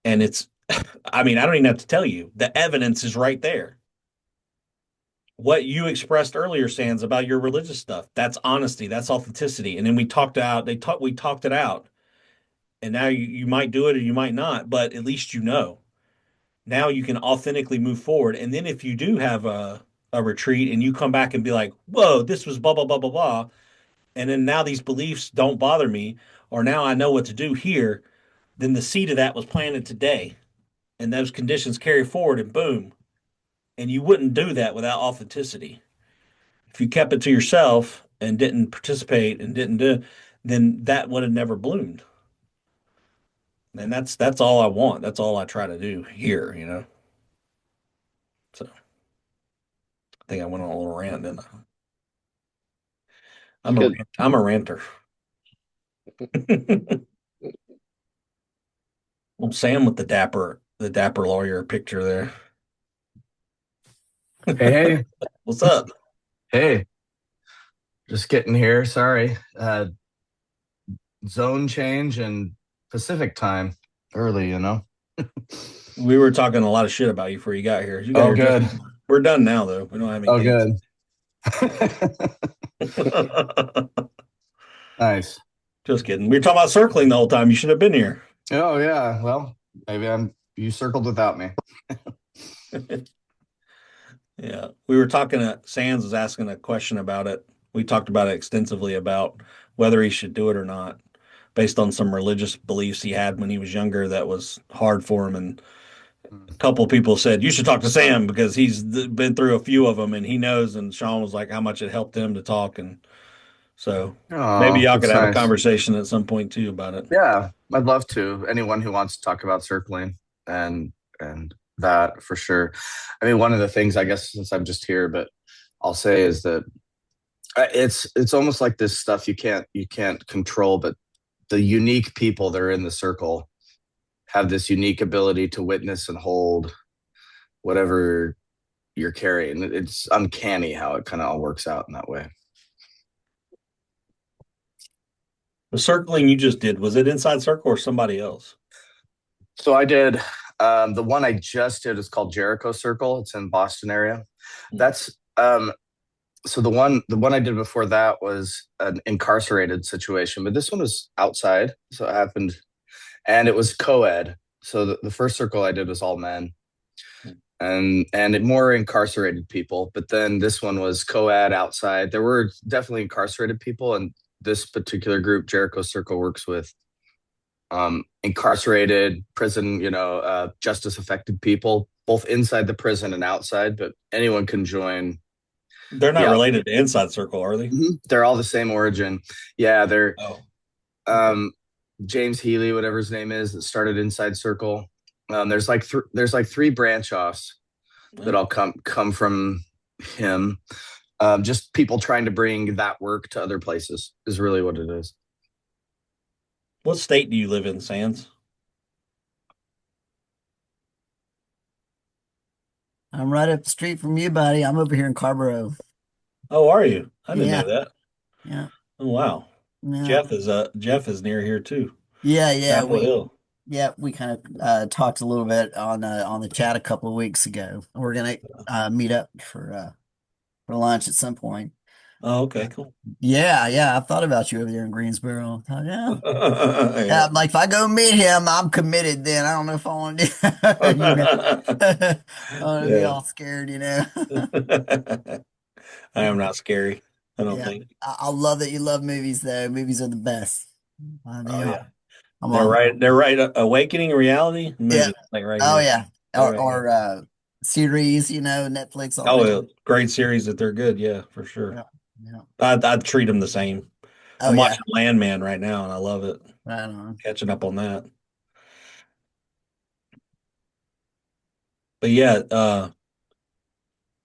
And it's, I mean, I don't even have to tell you, the evidence is right there. What you expressed earlier, Sands, about your religious stuff, that's honesty, that's authenticity. And then we talked it out. And now you might do it or you might not, but at least you know. Now you can authentically move forward. And then if you do have a retreat and you come back and be like, whoa, this was blah, blah, blah, blah, blah. And then now these beliefs don't bother me, or now I know what to do here, then the seed of that was planted today. And those conditions carry forward and boom. And you wouldn't do that without authenticity. If you kept it to yourself and didn't participate and didn't do, then that would have never bloomed. And that's all I want. That's all I try to do here, you know. So I think I went on a little rant, didn't I? Good. I'm a ranter. Well, Sam with the dapper lawyer picture there. Hey, What's up? hey, just getting here. Sorry. Zone change and Pacific time early, you know. We were talking a lot of shit about you before you got here. You got Oh, here good. We're done now, though. We don't have Oh, anything. good. Nice. Just kidding. We were talking about circling the whole time. You should have been here. Oh, yeah. Well, maybe you circled without me. Yeah. We were talking Sands was asking a question about it. We talked about it extensively about whether he should do it or not, based on some religious beliefs he had when he was younger that was hard for him. And a couple of people said, you should talk to Sam because he's been through a few of them and he knows. And Sean was like, how much it helped him to talk. And so maybe y'all could have a conversation at some point too about it. Yeah, I'd love to. Anyone who wants to talk about circling and that for sure. I mean, one of the things, I guess, since I'm just here, but I'll say is that it's almost like this stuff you can't control, but the unique people that are in the circle have this unique ability to witness and hold whatever you're carrying. It's uncanny how it kind of all works out in that way. The circling you just did, was it Inside Circle or somebody else? So I did the one I just did is called Jericho Circle. It's in Boston area. That's so the one I did before that was an incarcerated situation, but this one was outside. So it happened, and it was co-ed. So the first circle I did was all men, and it more incarcerated people. But then this one was co-ed outside. There were definitely incarcerated people, and this particular group, Jericho Circle, works with incarcerated prison, justice affected people, both inside the prison and outside. But anyone can join. They're not related to Inside Circle, are they? Mm-hmm. They're all the same origin. Yeah, they're Oh. James Healy, whatever his name is, that started Inside Circle. There's like three branch offs that all come from him. Just people trying to bring that work to other places is really what it is. What state do you live in, Sands? I'm right up the street from you, buddy. I'm over here in Carborough. Oh, are you? I didn't Yeah. know that. Yeah. Oh, wow. Yeah. Jeff is near here too. Yeah. Chapel Hill. We kind of talked a little bit on the chat a couple of weeks ago. We're gonna meet up for lunch at some point. Oh, okay, cool. Yeah. I thought about you over there in Greensboro. I thought, yeah. Yeah. Like if I go meet him, I'm committed. Then I don't know if I want to do. I want to be all scared, I am not scary. I don't Yeah. think. I love that you love movies, though. Movies are the best. Oh yeah. I'm They're on. right. They're right. Awakening reality. Yeah. Like right Oh here. yeah. Right Or series, Netflix. Oh, yeah. Great series that they're good. Yeah, for sure. Yeah. I'd treat them the same. Oh I'm yeah. watching Landman right now, and I love it. Right on. Catching up on that. But yeah,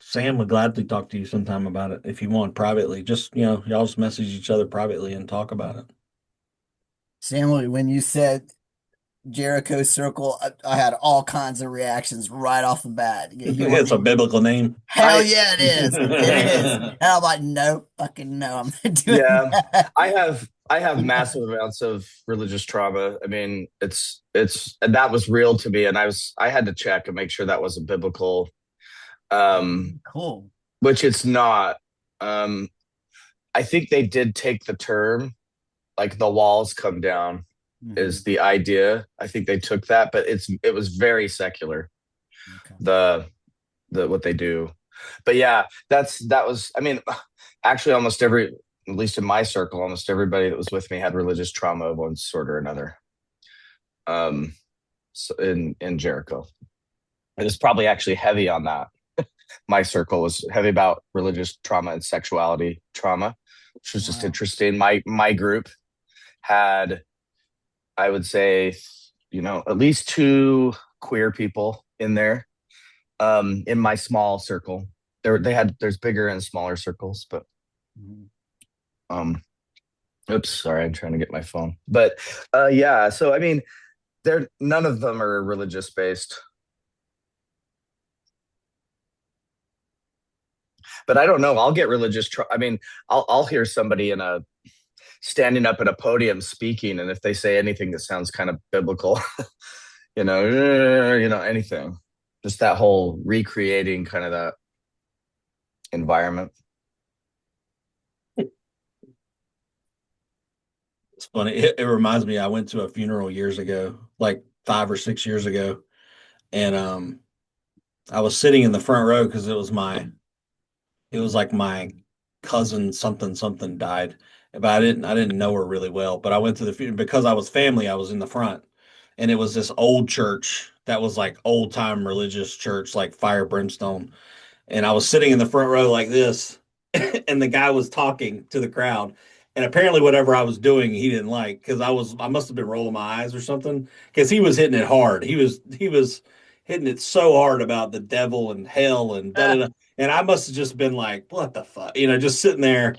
Sam would gladly talk to you sometime about it if you want privately. Just y'all just message each other privately and talk about it. Samuel, when you said Jericho Circle, I had all kinds of reactions right off the bat. It's a biblical name. Hell yeah, it is. It is. And I'm like, no, fucking no, I'm not doing that. I have massive amounts of religious trauma. I mean, it's and that was real to me, and I had to check and make sure that wasn't biblical. Cool. Which it's not. I think they did take the term, like the walls come down is the idea. I think they took that, but it was very secular. Okay. The what they do. But yeah, that was, I mean, actually almost at least in my circle, almost everybody that was with me had religious trauma of one sort or another. So in Jericho. It was probably actually heavy on that. My circle was heavy about religious trauma and sexuality trauma, which was just interesting. My group had, I would say, at least 2 queer people in there. In my small circle, there's bigger and smaller circles, but oops, sorry, I'm trying to get my phone. But yeah, so I mean, none of them are religious based. But I don't know. I'll get religious. I mean, I'll hear somebody standing up at a podium speaking, and if they say anything that sounds kind of biblical, anything, just that whole recreating kind of that environment. It's funny. It reminds me. I went to a funeral years ago, like 5 or 6 years ago, and I was sitting in the front row because it was like my cousin something died, but I didn't know her really well. But I went to the funeral because I was family. I was in the front, and it was this old church that was like old time religious church, like fire brimstone. And I was sitting in the front row like this, and the guy was talking to the crowd. And apparently, whatever I was doing, he didn't like because I must have been rolling my eyes or something because he was hitting it hard. He was hitting it so hard about the devil and hell and da da da. And I must have just been like, what the fuck, just sitting there.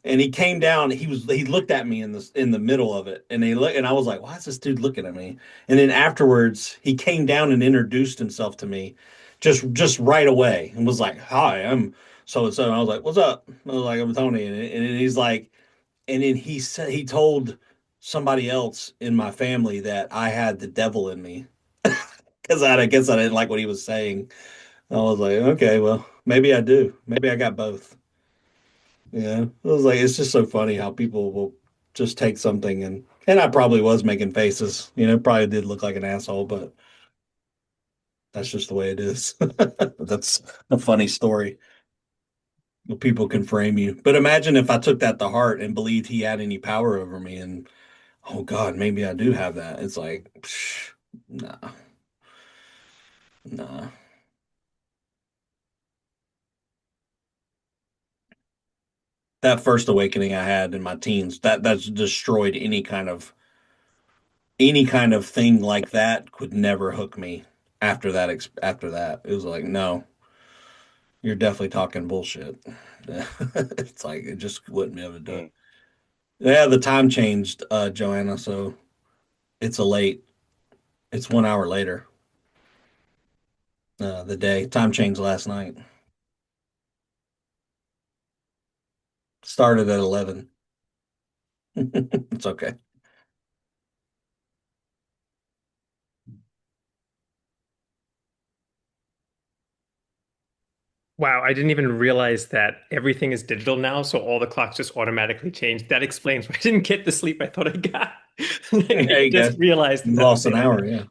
And he came down. He looked at me in the middle of it, and I was like, "Why is this dude looking at me?" And then afterwards, he came down and introduced himself to me, just right away, and was like, "Hi, I'm so and so." And I was like, "What's up?" I was like, "I'm Tony," and then he's like, and then he said he told somebody else in my family that I had the devil in me because I guess I didn't like what he was saying. I was like, "Okay, well, maybe I do. Maybe I got both." Yeah, it was like it's just so funny how people will just take something and I probably was making faces, probably did look like an asshole, but that's just the way it is. That's a funny story. People can frame you, but imagine if I took that to heart and believed he had any power over me, and oh God, maybe I do have that. It's like, psh, nah, nah. That first awakening I had in my teens, that's destroyed any kind of thing like that could never hook me after that it was like, no, you're definitely talking bullshit. It's like it just wouldn't be able to do it. Mm. Yeah, the time changed, Joanna, so it's 1 hour later. The day time changed last night. Started at 11. It's okay. Wow, I didn't even realize that everything is digital now, so all the clocks just automatically change. That explains why I didn't get the sleep I thought I got. There I you go. just realized You that lost an today. hour, yeah.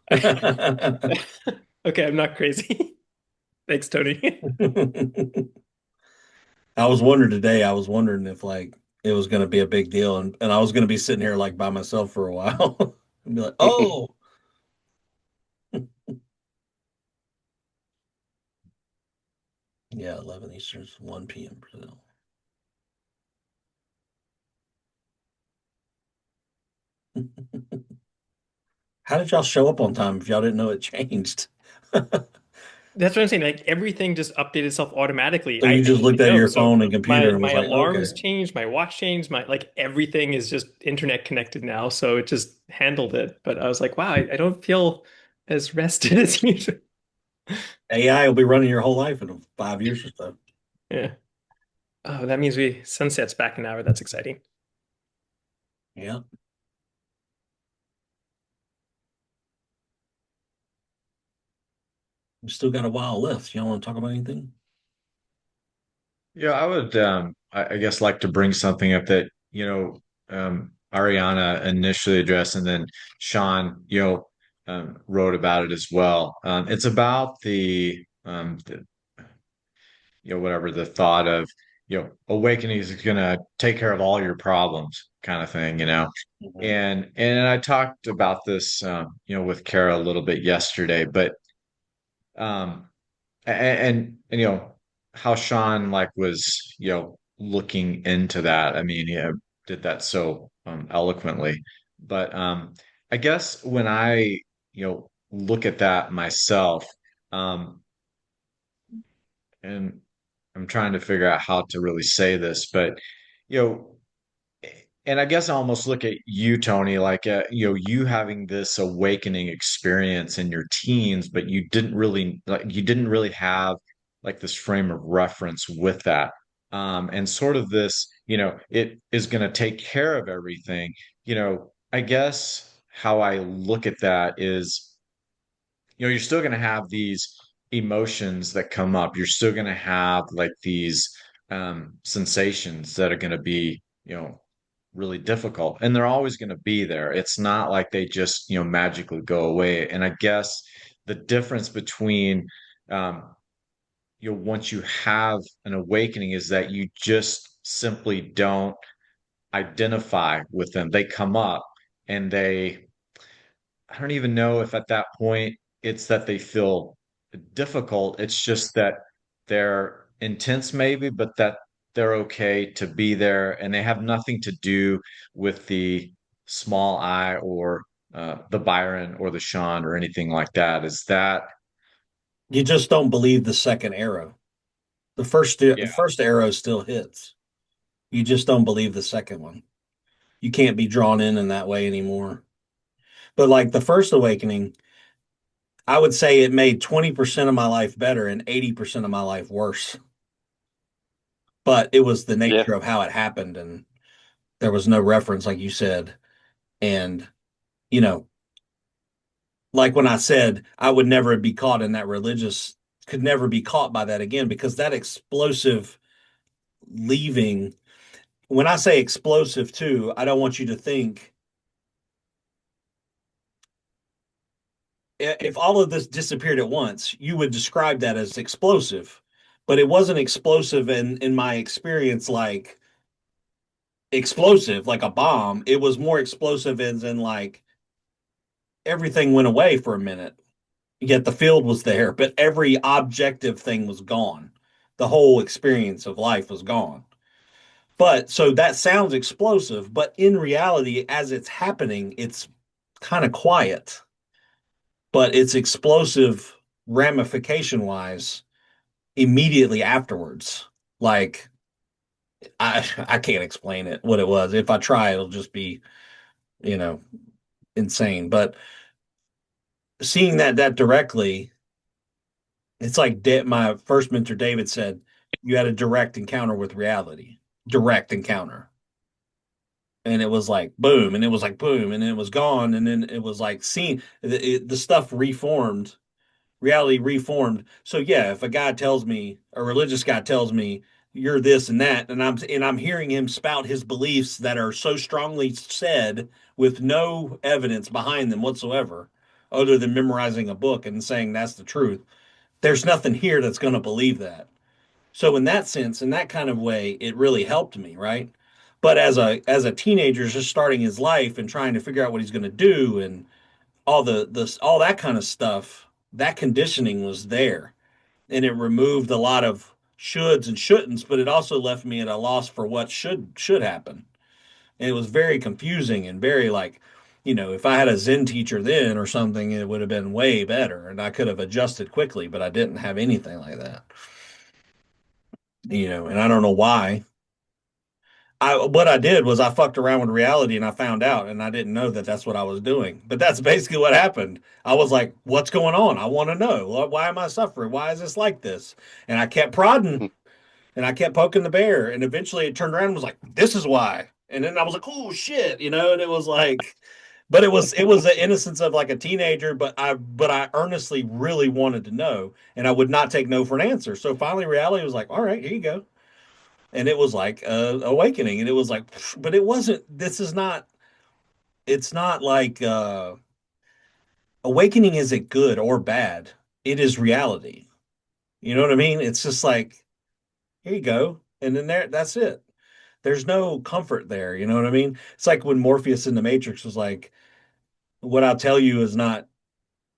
Okay, I'm not crazy. Thanks, Tony. I was wondering if like it was going to be a big deal, and I was going to be sitting here like by myself for a while and be like, oh, yeah, 11 Eastern, 1 p.m. Brazil. How did y'all show up on time if y'all didn't know it changed? So That's what I'm saying. Like everything just updated itself automatically. I you just didn't looked at know. your So phone and computer my and was my like, alarms okay. changed, my watch changed, my like everything is just internet connected now. So it just handled it. But I was like, wow, I don't feel as rested as usual. AI will be running your whole life in 5 years or so. Yeah. Oh, that means we sunset's back an hour. That's exciting. Yeah. We still got a while left. Y'all want to talk about anything? Yeah, I would I guess like to bring something up that, Ariana initially addressed and then Sean, wrote about it as well. It's about the whatever the thought of, awakening is gonna take care of all your problems kind of thing. Mhm. And I talked about this with Kara a little bit yesterday, but um and how Sean like was looking into that. I mean, he did that so eloquently. But I guess when I look at that myself, um, and I'm trying to figure out how to really say this, but you know, and I guess I almost look at you, Tony, like you having this awakening experience in your teens, but you didn't really have like this frame of reference with that. And sort of this, it is going to take care of everything. I guess how I look at that is, you're still going to have these emotions that come up. You're still going to have like these sensations that are going to be, really difficult, and they're always going to be there. It's not like they just, magically go away. And I guess the difference between, um, once you have an awakening is that you just simply don't identify with them. They come up and I don't even know if at that point it's that they feel difficult. It's just that they're intense, maybe, but that they're okay to be there and they have nothing to do with the small I or the Byron or the Sean or anything like that. Is that, You just don't believe the second arrow. The first yeah, arrow still hits. You just don't believe the second one. You can't be drawn in that way anymore. But like the first awakening, I would say it made 20% of my life better and 80% of my life worse. But it was the Yeah. nature of how it happened, and there was no reference, like you said. And, you know, like when I said I would never be caught in that religious, could never be caught by that again, because that explosive leaving, when I say explosive too, I don't want you to think if all of this disappeared at once, you would describe that as explosive. But it wasn't explosive in my experience, like explosive, like a bomb. It was more explosive as in like everything went away for a minute. Yet the field was there, but every objective thing was gone. The whole experience of life was gone. But so that sounds explosive, but in reality, as it's happening, it's kind of quiet, but it's explosive ramification wise immediately afterwards. Like I can't explain it what it was. If I try, it'll just be, you know, insane. But seeing that directly, it's like my first mentor David said, you had a direct encounter with reality, direct encounter. And it was like boom, and it was like boom, and it was gone, and then it was like seeing the stuff reformed, reality reformed. So yeah, if a guy tells me, a religious guy tells me you're this and that, and I'm hearing him spout his beliefs that are so strongly said with no evidence behind them whatsoever, other than memorizing a book and saying that's the truth. There's nothing here that's going to believe that. So in that sense, in that kind of way, it really helped me, right? But as a teenager just starting his life and trying to figure out what he's going to do and all that kind of stuff, that conditioning was there. And it removed a lot of shoulds and shouldn'ts, but it also left me at a loss for what should happen. And it was very confusing and very like, if I had a Zen teacher then or something, it would have been way better and I could have adjusted quickly, but I didn't have anything like that. And I don't know why. What I did was I fucked around with reality and I found out and I didn't know that that's what I was doing. But that's basically what happened. I was like, what's going on? I want to know. Why am I suffering? Why is this like this? And I kept prodding and I kept poking the bear. And eventually it turned around and was like, this is why. And then I was like, oh shit, and it was like, but it was the innocence of like a teenager, but I earnestly really wanted to know and I would not take no for an answer. So finally reality was like, all right, here you go. And it was like awakening and it was like, but it wasn't, it's not like awakening isn't good or bad. It is reality. You know what I mean? It's just like, here you go. And then that's it. There's no comfort there. You know what I mean? It's like when Morpheus in the Matrix was like, what I'll tell you is not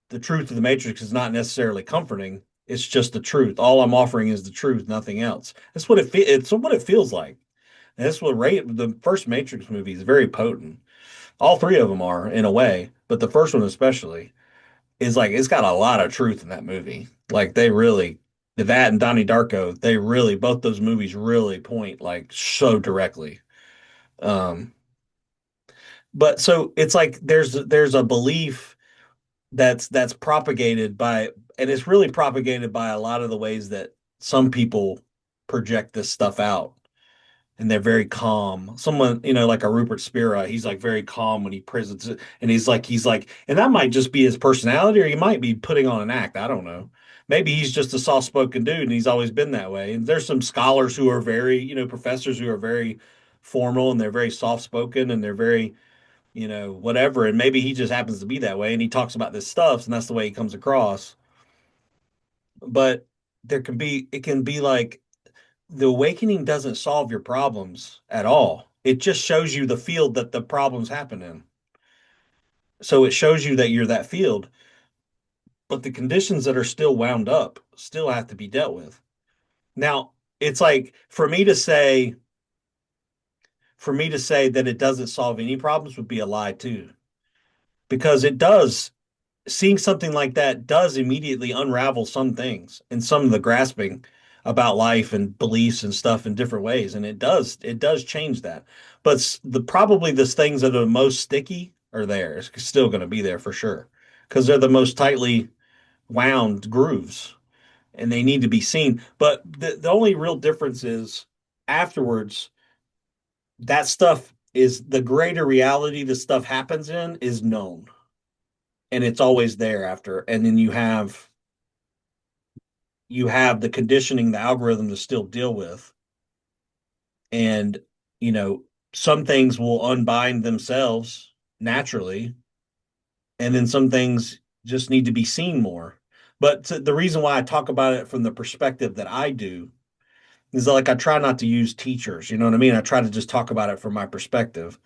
the truth of the Matrix is not necessarily comforting. It's just the truth. All I'm offering is the truth, nothing else. That's what it's what it feels like. And that's what the first Matrix movie is very potent. All three of them are in a way, but the first one especially is like it's got a lot of truth in that movie. Like they really that and Donnie Darko, they really both those movies really point like so directly. Um, but so it's like there's a belief that's propagated by, and it's really propagated by a lot of the ways that some people project this stuff out, and they're very calm. Someone, like a Rupert Spira, he's like very calm when he presents it, and he's like, and that might just be his personality, or he might be putting on an act. I don't know. Maybe he's just a soft-spoken dude, and he's always been that way. And there's some scholars who are very, professors who are very formal, and they're very soft-spoken, and they're very, whatever. And maybe he just happens to be that way, and he talks about this stuff, and that's the way he comes across. But it can be like the awakening doesn't solve your problems at all. It just shows you the field that the problems happen in. So it shows you that you're that field, but the conditions that are still wound up still have to be dealt with. Now, it's like for me to say that it doesn't solve any problems would be a lie too, because it does. Seeing something like that does immediately unravel some things and some of the grasping about life and beliefs and stuff in different ways. And it does change that. But probably the things that are most sticky are there. It's still going to be there for sure because they're the most tightly wound grooves and they need to be seen. But the only real difference is afterwards, that stuff is the greater reality the stuff happens in is known and it's always there after. And then you have the conditioning, the algorithm to still deal with. And, you know, some things will unbind themselves naturally, and then some things just need to be seen more. But the reason why I talk about it from the perspective that I do is like I try not to use teachers, you know what I mean? I try to just talk about it from my perspective.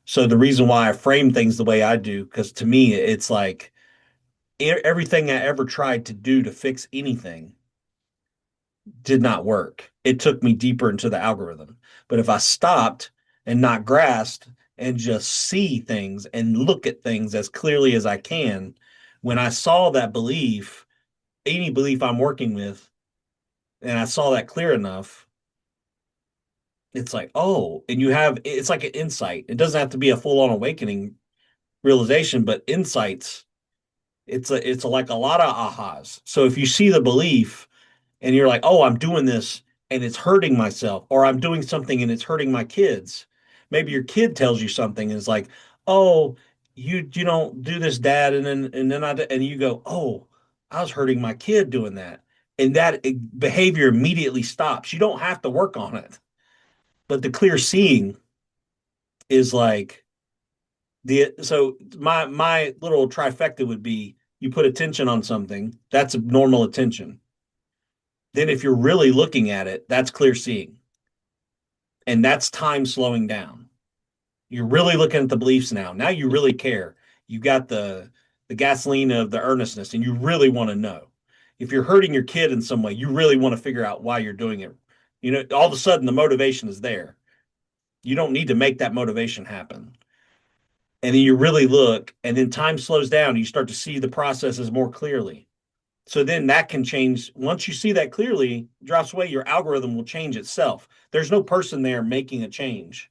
So the reason why I frame things the way I do, because to me, it's like everything I ever tried to do to fix anything did not work. It took me deeper into the algorithm. But if I stopped and not grasped and just see things and look at things as clearly as I can, when I saw that belief, any belief I'm working with, and I saw that clear enough, it's like, oh, and it's like an insight. It doesn't have to be a full on awakening realization, but insights, it's like a lot of ahas. So if you see the belief, and you're like, oh, I'm doing this and it's hurting myself, or I'm doing something and it's hurting my kids. Maybe your kid tells you something and it's like, oh, you don't do this, dad, and you go, oh, I was hurting my kid doing that, and that behavior immediately stops. You don't have to work on it, but the clear seeing is like so my little trifecta would be you put attention on something, that's a normal attention. Then if you're really looking at it, that's clear seeing. And that's time slowing down. You're really looking at the beliefs now. Now you really care. You got the gasoline of the earnestness and you really want to know. If you're hurting your kid in some way, you really want to figure out why you're doing it. You know, all of a sudden the motivation is there. You don't need to make that motivation happen. And then you really look, and then time slows down and you start to see the processes more clearly. So then that can change. Once you see that clearly, drops away, your algorithm will change itself. There's no person there making a change.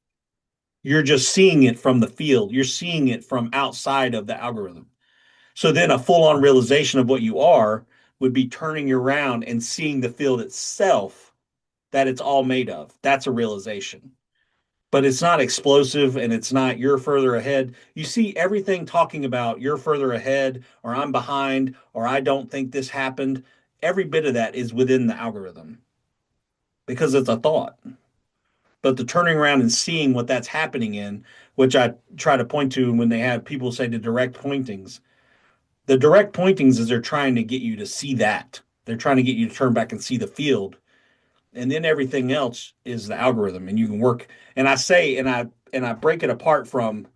You're just seeing it from the field. You're seeing it from outside of the algorithm. So then a full on realization of what you are would be turning around and seeing the field itself that it's all made of. That's a realization. But it's not explosive and it's not you're further ahead. You see everything talking about you're further ahead or I'm behind or I don't think this happened. Every bit of that is within the algorithm because it's a thought. But the turning around and seeing what that's happening in, which I try to point to when they have people say the direct pointings. The direct pointings is they're trying to get you to see that. They're trying to get you to turn back and see the field, and then everything else is the algorithm and you can work. And I say and I break it apart from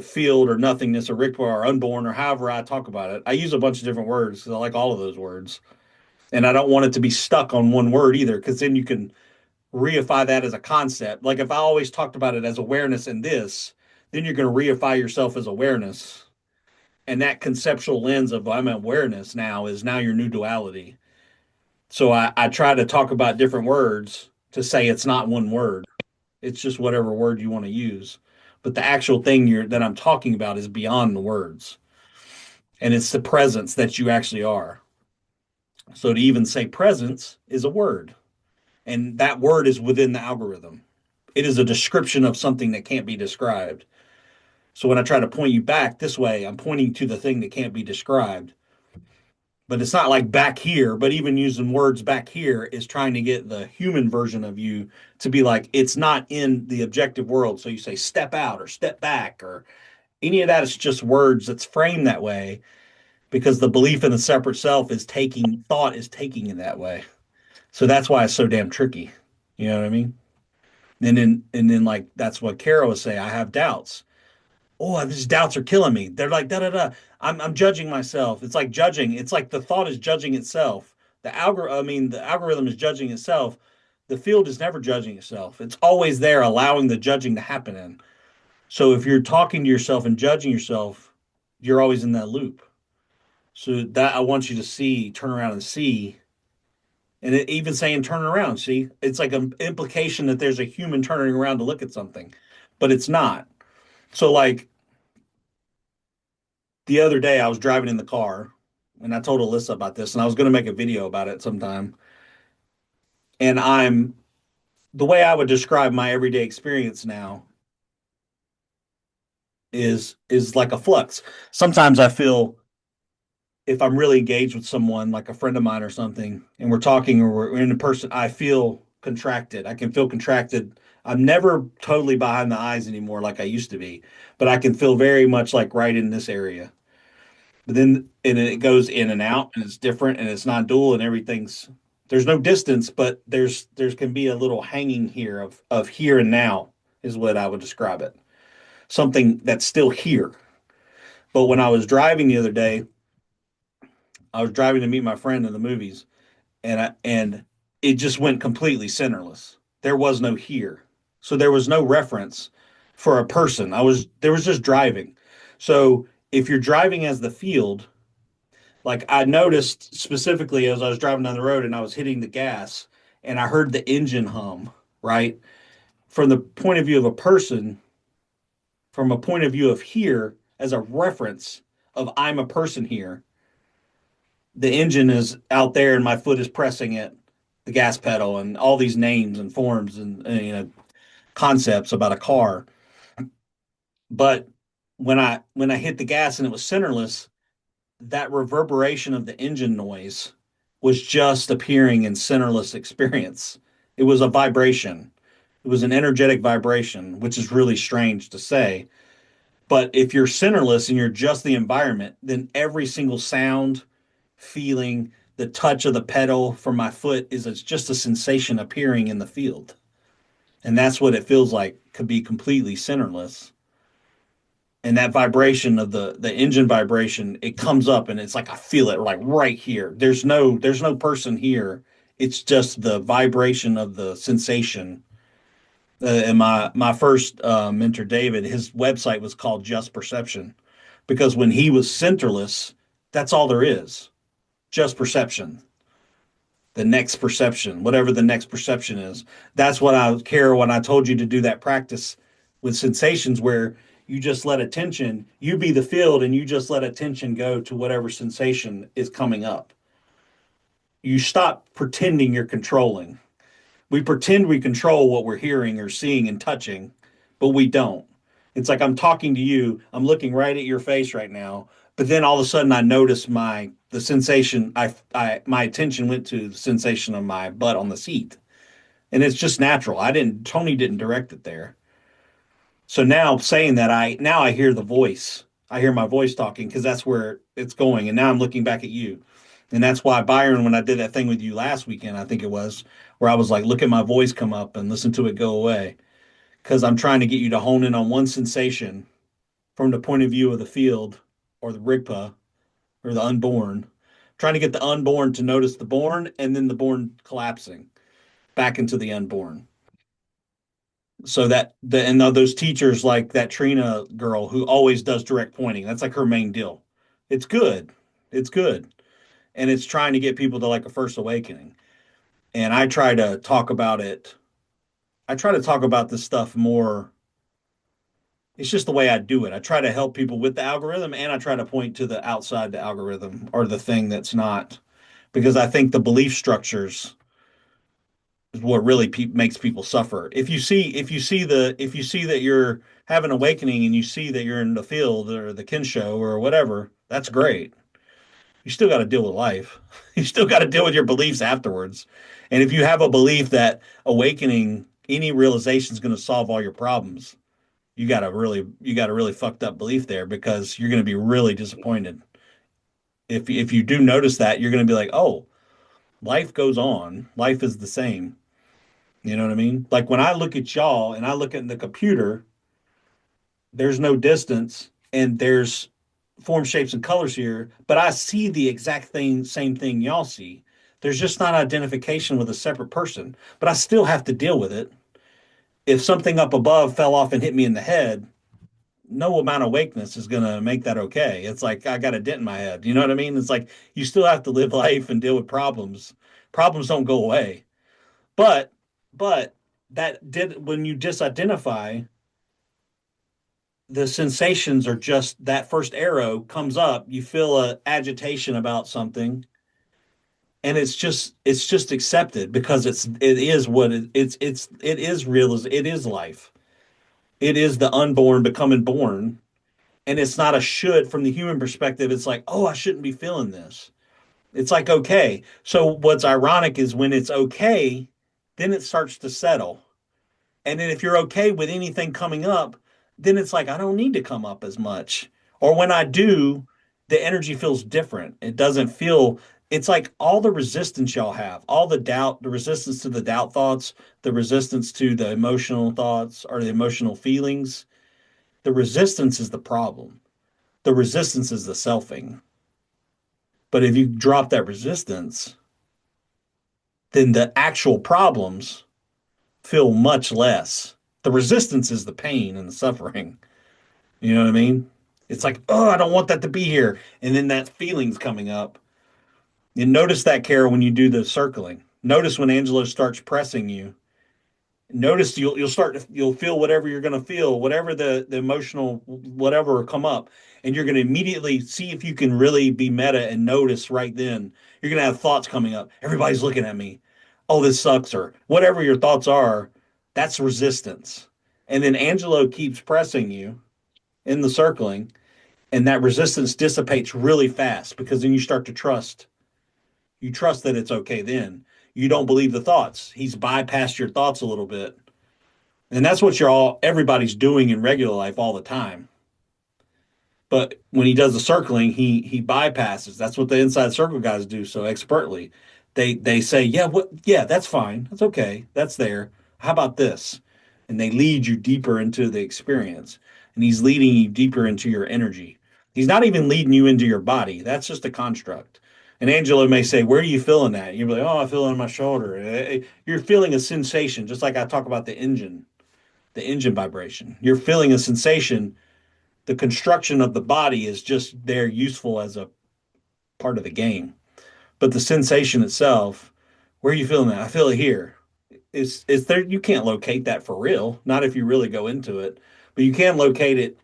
field or nothingness or rikpa or unborn or however I talk about it. I use a bunch of different words because I like all of those words, and I don't want it to be stuck on one word either, because then you can reify that as a concept. Like if I always talked about it as awareness in this, then you're going to reify yourself as awareness, and that conceptual lens of I'm awareness now is now your new duality. So I try to talk about different words to say it's not one word. It's just whatever word you want to use. But the actual thing that I'm talking about is beyond the words. And it's the presence that you actually are. So to even say presence is a word. And that word is within the algorithm. It is a description of something that can't be described. So when I try to point you back this way, I'm pointing to the thing that can't be described. But it's not like back here, but even using words back here is trying to get the human version of you to be like, it's not in the objective world. So you say step out or step back or any of that is just words that's framed that way because the belief in the separate self is thought is taking it that way. So that's why it's so damn tricky. You know what I mean? And then like, that's what Carol would say. I have doubts. Oh, these doubts are killing me. They're like, da da da. I'm judging myself. It's like judging. It's like the thought is judging itself. The algorithm is judging itself. The field is never judging itself. It's always there, allowing the judging to happen in. So if you're talking to yourself and judging yourself, you're always in that loop. So that I want you to turn around and see, And it, even saying turn around, see, it's like an implication that there's a human turning around to look at something, but it's not. So like the other day I was driving in the car and I told Alyssa about this and I was going to make a video about it sometime. And I'm the way I would describe my everyday experience now is like a flux. Sometimes I feel if I'm really engaged with someone, like a friend of mine or something, and we're talking or we're in person, I feel contracted. I can feel contracted. I'm never totally behind the eyes anymore like I used to be, but I can feel very much like right in this area. But then and it goes in and out and it's different and it's not dual and everything's there's no distance, but there's can be a little hanging here of here and now is what I would describe it. Something that's still here. But when I was driving the other day, I was driving to meet my friend in the movies, and it just went completely centerless. There was no here, so there was no reference for a person. There was just driving. So if you're driving as the field, like I noticed specifically as I was driving down the road and I was hitting the gas, and I heard the engine hum. Right from the point of view of a person, from a point of view of here as a reference of I'm a person here, the engine is out there and my foot is pressing it, the gas pedal, and all these names and forms and concepts about a car. But when I hit the gas and it was centerless, that reverberation of the engine noise was just appearing in centerless experience. It was a vibration. It was an energetic vibration, which is really strange to say. But if you're centerless and you're just the environment, then every single sound, feeling, the touch of the pedal from my foot is it's just a sensation appearing in the field. And that's what it feels like could be completely centerless. And that vibration of the engine vibration, it comes up and it's like I feel it like right here. There's no person here. It's just the vibration of the sensation. And my first mentor David, his website was called Just Perception, because when he was centerless, that's all there is, just perception. The next perception, whatever the next perception is. That's what I care when I told you to do that practice with sensations where you just let attention, you be the field and you just let attention go to whatever sensation is coming up. You stop pretending you're controlling. We pretend we control what we're hearing or seeing and touching, but we don't. It's like I'm talking to you, I'm looking right at your face right now, but then all of a sudden I notice the sensation I my attention went to the sensation of my butt on the seat. And it's just natural. Tony didn't direct it there. So now saying that I hear the voice. I hear my voice talking because that's where it's going. And now I'm looking back at you. And that's why Byron, when I did that thing with you last weekend, I think it was, where I was like, look at my voice come up and listen to it go away. Because I'm trying to get you to hone in on one sensation from the point of view of the field or the Rigpa or the unborn. Trying to get the unborn to notice the born and then the born collapsing back into the unborn. So and those teachers like that Trina girl who always does direct pointing, that's like her main deal. It's good. It's good. And it's trying to get people to like a first awakening. And I try to talk about it. I try to talk about this stuff more. It's just the way I do it. I try to help people with the algorithm and I try to point to the outside the algorithm or the thing that's not, because I think the belief structures is what really makes people suffer. If you see that you're having an awakening and you see that you're in the field or the Kensho or whatever, that's great. You still got to deal with life. You still got to deal with your beliefs afterwards. And if you have a belief that awakening, any realization is going to solve all your problems, you got a really fucked up belief there, because you're going to be really disappointed. If you do notice that, you're going to be like, oh, life goes on. Life is the same. You know what I mean? Like when I look at y'all and I look at the computer, there's no distance and there's form, shapes, and colors here, but I see the exact same thing y'all see. There's just not identification with a separate person, but I still have to deal with it. If something up above fell off and hit me in the head, no amount of wakeness is going to make that okay. It's like I got a dent in my head. You know what I mean? It's like you still have to live life and deal with problems Problems don't go away. But that did when you disidentify, the sensations are just that first arrow comes up, you feel a agitation about something, and it's just accepted because it is what it is real as it is life. It is the unborn becoming born, and it's not a should from the human perspective. It's like, oh, I shouldn't be feeling this. It's like, okay. So what's ironic is when it's okay, then it starts to settle. And then if you're okay with anything coming up, then it's like, I don't need to come up as much. Or when I do, the energy feels different. It doesn't feel, it's like all the resistance y'all have, all the doubt, the resistance to the doubt thoughts, the resistance to the emotional thoughts or the emotional feelings. The resistance is the problem. The resistance is the selfing. But if you drop that resistance, then the actual problems feel much less. The resistance is the pain and the suffering. You know what I mean? It's like, oh, I don't want that to be here. And then that feeling's coming up. And notice that, Kara, when you do the circling. Notice when Angelo starts pressing you. Notice you'll feel whatever you're going to feel, whatever the emotional whatever will come up, and you're going to immediately see if you can really be meta and notice right then. You're going to have thoughts coming up. Everybody's looking at me. Oh, this sucks, or whatever your thoughts are. That's resistance. And then Angelo keeps pressing you in the circling, and that resistance dissipates really fast because then you start to trust. You trust that it's okay then. You don't believe the thoughts. He's bypassed your thoughts a little bit. And that's what everybody's doing in regular life all the time. But when he does the circling, he bypasses. That's what the inside circle guys do so expertly. They say, yeah, that's fine. That's okay. That's there. How about this? And they lead you deeper into the experience. And he's leading you deeper into your energy. He's not even leading you into your body. That's just a construct. And Angelo may say, where are you feeling that? You'll be like, oh, I feel it in my shoulder. You're feeling a sensation, just like I talk about the engine vibration. You're feeling a sensation. The construction of the body is just there useful as a part of the game. But the sensation itself, where are you feeling that? I feel it here. It's there. You can't locate that for real, not if you really go into it, but you can locate it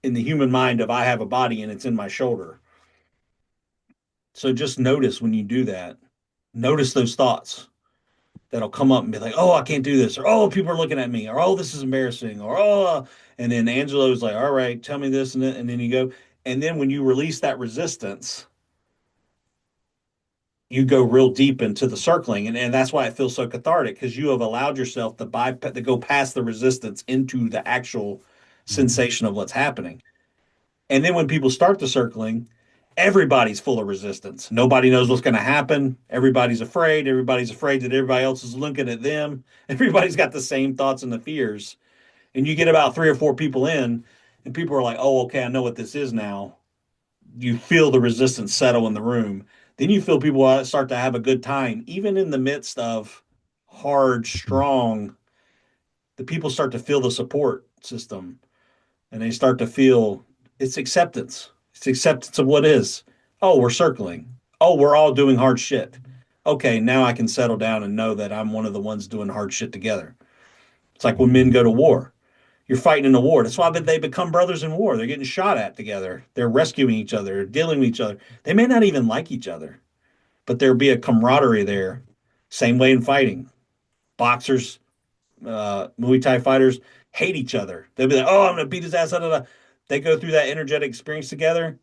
in the human mind of I have a body and it's in my shoulder. So just notice when you do that, notice those thoughts that'll come up and be like, oh, I can't do this, or oh, people are looking at me, or oh, this is embarrassing, or oh, and then Angelo's like, all right, tell me this, and then you go, and then when you release that resistance, you go real deep into the circling, and that's why it feels so cathartic because you have allowed yourself to go past the resistance into the actual sensation of what's happening. And then when people start the circling, everybody's full of resistance. Nobody knows what's going to happen. Everybody's afraid. Everybody's afraid that everybody else is looking at them. Everybody's got the same thoughts and the fears. And you get about 3 or 4 people in, and people are like, oh, okay, I know what this is now. You feel the resistance settle in the room. Then you feel people start to have a good time, even in the midst of hard, strong. The people start to feel the support system, and they start to feel it's acceptance. It's acceptance of what is. Oh, we're circling. Oh, we're all doing hard shit. Okay, now I can settle down and know that I'm one of the ones doing hard shit together. It's like when men go to war. You're fighting in a war. That's why they become brothers in war. They're getting shot at together. They're rescuing each other, dealing with each other. They may not even like each other, but there'll be a camaraderie there. Same way in fighting. Boxers, Muay Thai fighters hate each other. They'll be like, oh, I'm going to beat his ass. Da, da, da. They go through that energetic experience together.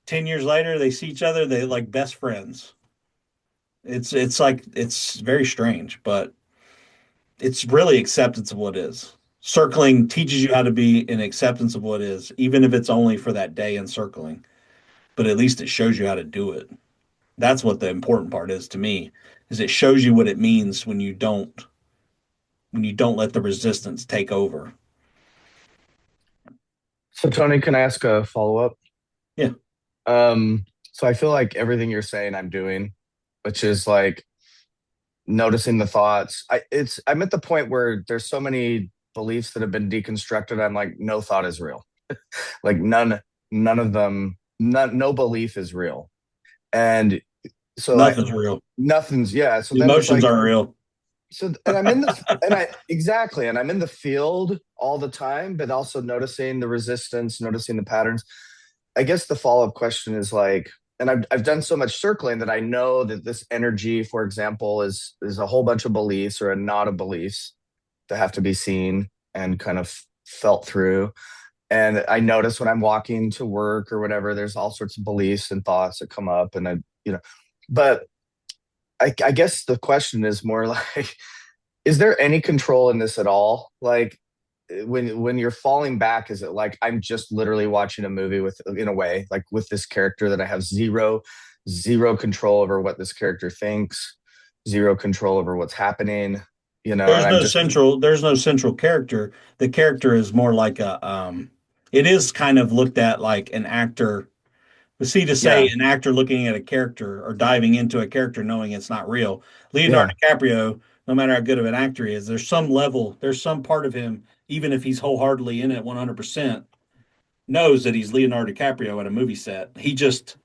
10 years later, they see each other. They're like best friends. It's very strange, but it's really acceptance of what is. Circling teaches you how to be in acceptance of what is, even if it's only for that day in circling. But at least it shows you how to do it. That's what the important part is to me, is it shows you what it means when you don't let the resistance take over. So Tony, can I ask a follow-up? Yeah. So I feel like everything you're saying I'm doing, which is like noticing the thoughts. I'm at the point where there's so many beliefs that have been deconstructed. I'm like, no thought is real. Like none of them, no belief is real. And So like Nothing's real. nothing's, yeah. So The then it's emotions like, aren't real. so, and I'm in the, and I, exactly. And I'm in the field all the time, but also noticing the resistance, noticing the patterns. I guess the follow-up question is like, and I've done so much circling that I know that this energy, for example, is a whole bunch of beliefs or a knot of beliefs that have to be seen and kind of felt through. And I notice when I'm walking to work or whatever, there's all sorts of beliefs and thoughts that come up, and but I guess the question is more like, is there any control in this at all? Like when you're falling back, is it like I'm just literally watching a movie with, in a way, like with this character that I have zero control over what this character thinks, zero control over what's happening, and I'm just There's no central character. The character is more like it is kind of looked at like an actor. But see, to say yeah, an actor looking at a character or diving into a character knowing it's not real, Leonardo yeah. DiCaprio, no matter how good of an actor he is, there's some level, there's some part of him, even if he's wholeheartedly in it 100%, knows that he's Leonardo DiCaprio at a movie set. He just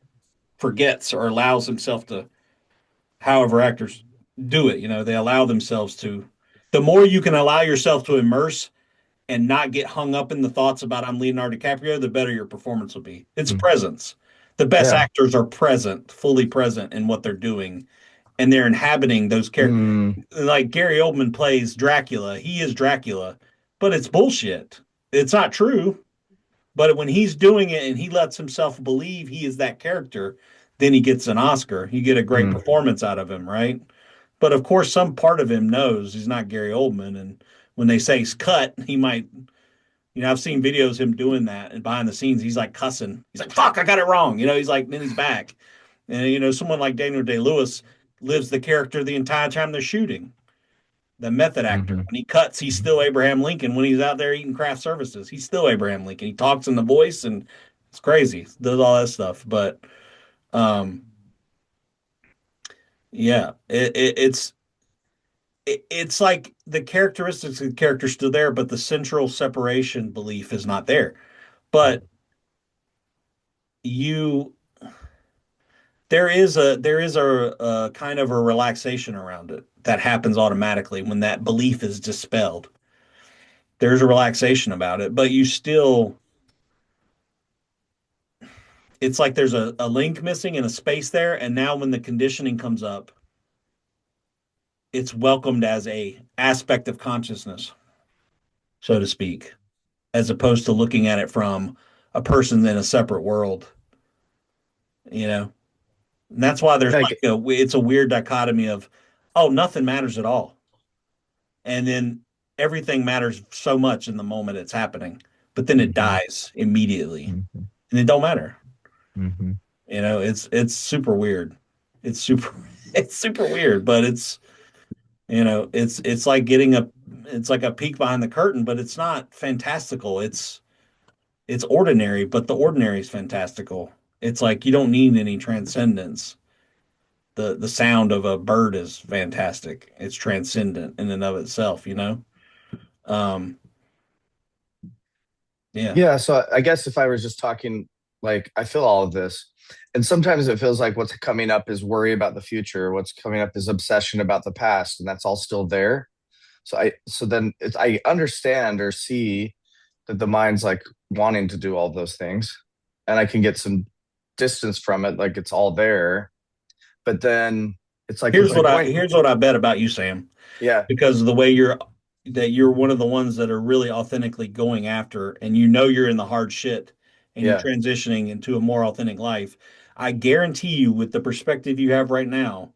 forgets or allows himself to, however actors do it, they allow themselves to. The more you can allow yourself to immerse and not get hung up in the thoughts about I'm Leonardo DiCaprio, the better your performance will be. It's Mm. presence. The best Yeah. actors are present, fully present in what they're doing, and they're inhabiting those characters. Mm. Like Gary Oldman plays Dracula. He is Dracula, but it's bullshit. It's not true. But when he's doing it and he lets himself believe he is that character, then he gets an Oscar. You get a great Mm. performance out of him, right? But of course, some part of him knows he's not Gary Oldman. And when they say he's cut, he might, I've seen videos of him doing that. And behind the scenes, he's like cussing. He's like, fuck, I got it wrong. He's like, then he's back. And, someone like Daniel Day-Lewis lives the character the entire time they're shooting. The method actor. Mhm. When he cuts, he's still Abraham Lincoln. When he's out there eating craft services, he's still Abraham Lincoln. He talks in the voice and it's crazy. Does all that stuff. But um yeah, it's like the characteristics of the character still there, but the central separation belief is not there. But you there is a kind of a relaxation around it that happens automatically when that belief is dispelled. There's a relaxation about it, but you still, it's like there's a link missing and a space there. And now when the conditioning comes up, it's welcomed as a aspect of consciousness, so to speak, as opposed to looking at it from a person in a separate world, you know? And that's why there's Like, it's a weird dichotomy of, oh, nothing matters at all. And then everything matters so much in the moment it's happening, but then it dies immediately Mhm. and it don't matter. Mhm. It's super weird. It's super it's super weird, but it's like it's like a peek behind the curtain, but it's not fantastical. It's ordinary, but the ordinary is fantastical. It's like you don't need any transcendence. The sound of a bird is fantastic. It's transcendent in and of itself. Um yeah. yeah, so I guess if I was just talking, like, I feel all of this. And sometimes it feels like what's coming up is worry about the future. What's coming up is obsession about the past, and that's all still there. So then I understand or see that the mind's like wanting to do all those things, and I can get some distance from it, like it's all there. But then it's like, going, Here's what I bet about you, Sam, yeah, because of the way you're one of the ones that are really authentically going after, and you're in the hard shit and you're yeah, transitioning into a more authentic life. I guarantee you, with the perspective you have right now,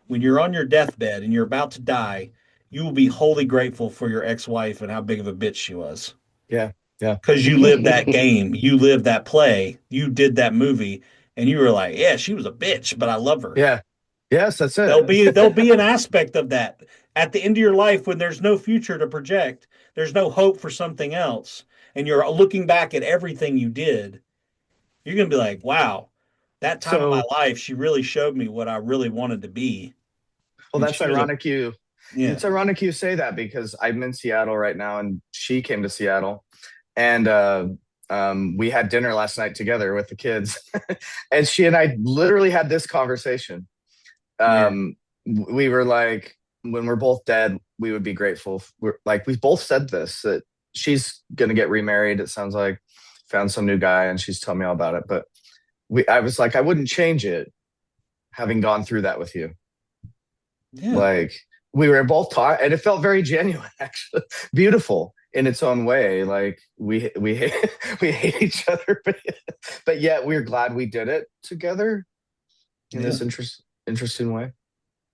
when you're on your deathbed and you're about to die, you will be wholly grateful for your ex-wife and how big of a bitch she was. yeah, yeah, Because you lived that game, you lived that play, you did that movie, and you were like, yeah, she was a bitch, but I love her. yeah, yes, that's There'll it. be an aspect of that at the end of your life when there's no future to project, there's no hope for something else, and you're looking back at everything you did. You're gonna be like, wow, that time of my So, life, she really showed me what I really wanted to be. well, And that's she was a ironic. yeah. It's ironic you say that because I'm in Seattle right now, and she came to Seattle, and we had dinner last night together with the kids, and she and I literally had this conversation. Yeah. We were like, when we're both dead, we would be grateful. We're like, we both said this, that she's gonna get remarried. It sounds like found some new guy, and she's telling me all about it. But I was like, I wouldn't change it, having gone through that with you. Yeah. Like we were both taught, and it felt very genuine, actually, beautiful in its own way. Like we hate, we hate each other, but yet we're glad we did it together in Yeah. this interesting way.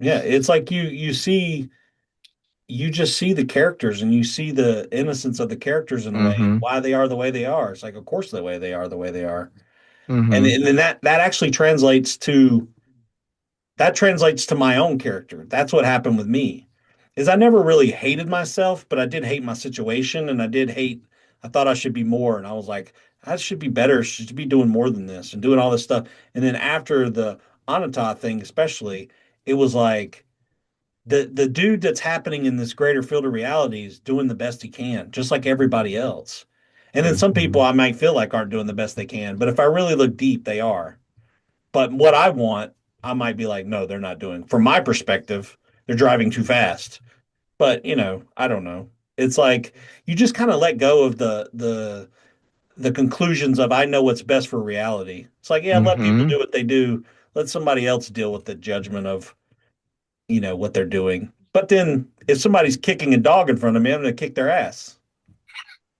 Yeah. It's like you just see the characters and you see the innocence of the characters in a way, Mm-hmm. why they are the way they are. It's like, of course, the way they are. Mm-hmm. And then that actually translates to my own character. That's what happened with me. Is I never really hated myself, but I did hate my situation and I thought I should be more. And I was like, I should be better, should be doing more than this and doing all this stuff. And then after the Anata thing, especially, it was like the dude that's happening in this greater field of reality is doing the best he can, just like everybody else. And then some people I might feel like aren't doing the best they can, but if I really look deep, they are. But what I want, I might be like, no, they're not doing. From my perspective, they're driving too fast. But I don't know. It's like you just kind of let go of the conclusions of I know what's best for reality. It's like, yeah, let people Mm-hmm. do what they do. Let somebody else deal with the judgment of what they're doing. But then if somebody's kicking a dog in front of me, I'm gonna kick their ass.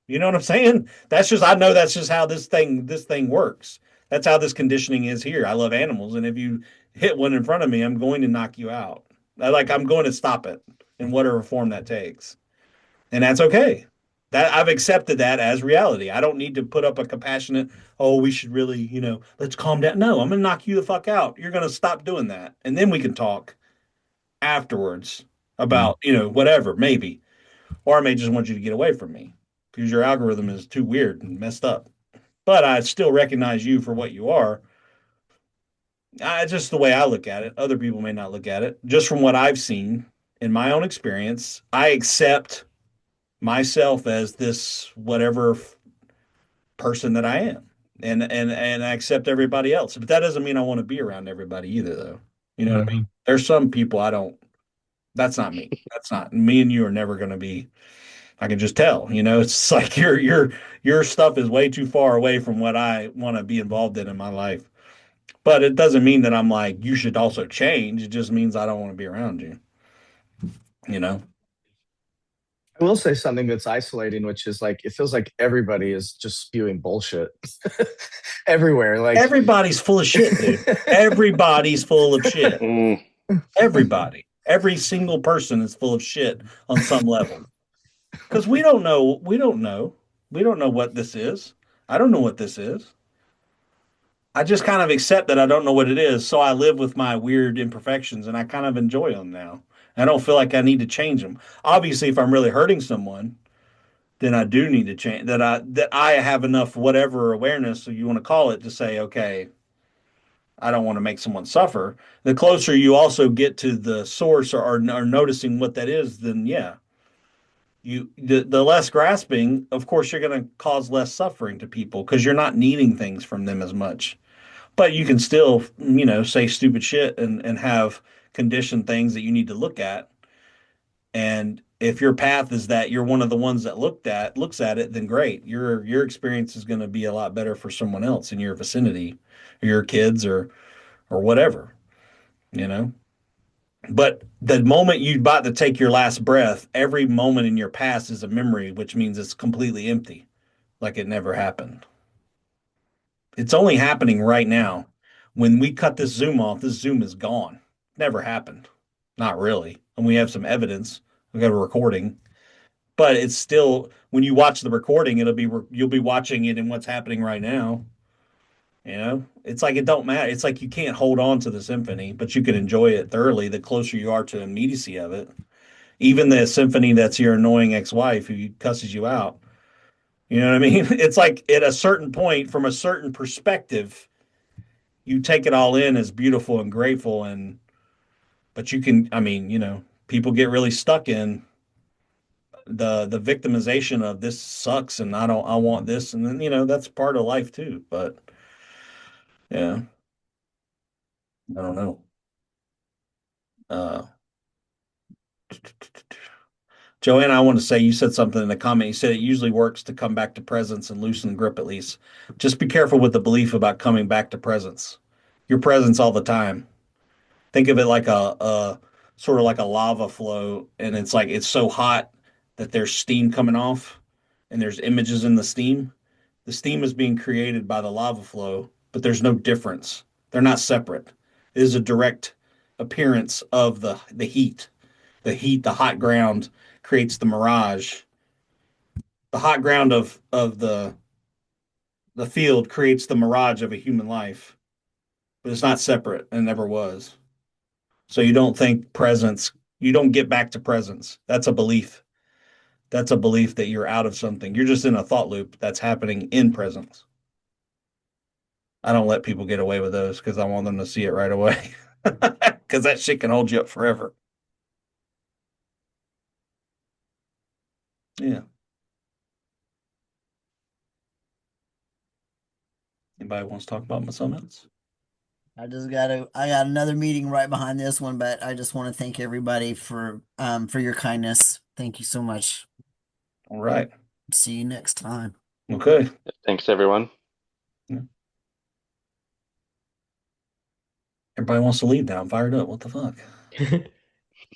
You know what I'm saying? I know that's just how this thing works. That's how this conditioning is here. I love animals, and if you hit one in front of me, I'm going to knock you out. I'm going to stop it in whatever form that takes. And that's okay. That I've accepted that as reality. I don't need to put up a compassionate, oh, we should really, let's calm down. No, I'm gonna knock you the fuck out. You're gonna stop doing that. And then we can talk afterwards about, whatever, maybe. Or I may just want you to get away from me because your algorithm is too weird and messed up. But I still recognize you for what you are. Just the way I look at it. Other people may not look at it. Just from what I've seen in my own experience, I accept myself as this whatever person that I am. And I accept everybody else. But that doesn't mean I want to be around everybody either, though. You know what I mean? There's some people I don't. That's not me. That's not me, and you are never going to be. I can just tell, it's like your stuff is way too far away from what I want to be involved in my life. But it doesn't mean that I'm like you should also change. It just means I don't want to be around you. You know. I will say something that's isolating, which is like it feels like everybody is just spewing bullshit everywhere. Like Everybody's full of shit, dude. Everybody's full of shit. Mm. Everybody. Every single person is full of shit on some level. Because we don't know. We don't know. We don't know what this is. I don't know what this is. I just kind of accept that I don't know what it is, so I live with my weird imperfections and I kind of enjoy them now. I don't feel like I need to change them. Obviously, if I'm really hurting someone, then I do need to change that I have enough whatever awareness, so you want to call it, to say, okay, I don't want to make someone suffer. The closer you also get to the source or noticing what that is, then yeah, the less grasping, of course, you're going to cause less suffering to people because you're not needing things from them as much. But you can still, say stupid shit and have conditioned things that you need to look at. And if your path is that you're one of the ones that looks at it, then great. Your experience is going to be a lot better for someone else in your vicinity, or your kids, or whatever, you know. But the moment you're about to take your last breath, every moment in your past is a memory, which means it's completely empty, like it never happened. It's only happening right now. When we cut this Zoom off, this Zoom is gone. Never happened. Not really. And we have some evidence. We got a recording, but it's still, when you watch the recording, you'll be watching it in what's happening right now. It's like it don't matter. It's like you can't hold on to the symphony, but you can enjoy it thoroughly the closer you are to the immediacy of it. Even the symphony that's your annoying ex-wife who cusses you out. You know what I mean? It's like at a certain point, from a certain perspective, you take it all in as beautiful and grateful, but you can, people get really stuck in the victimization of this sucks and I want this, and then that's part of life too. But yeah, I don't know. Uh, Joanna, I want to say you said something in the comment. You said it usually works to come back to presence and loosen grip at least. Just be careful with the belief about coming back to presence. Your presence all the time. Think of it like a sort of like a lava flow, and it's like it's so hot that there's steam coming off, and there's images in the steam. The steam is being created by the lava flow, but there's no difference. They're not separate. It is a direct appearance of the heat. The heat, the hot ground creates the mirage. The hot ground of the field creates the mirage of a human life, but it's not separate and never was. So you don't think presence, you don't get back to presence. That's a belief. That's a belief that you're out of something. You're just in a thought loop that's happening in presence. I don't let people get away with those because I want them to see it right away. Because that shit can hold you up forever. Yeah. Anybody wants to talk about my summits? I got another meeting right behind this one, but I just want to thank everybody for your kindness. Thank you so much. All right. See you next time. Okay. Thanks, everyone. Everybody wants to leave now. I'm fired up. What the fuck?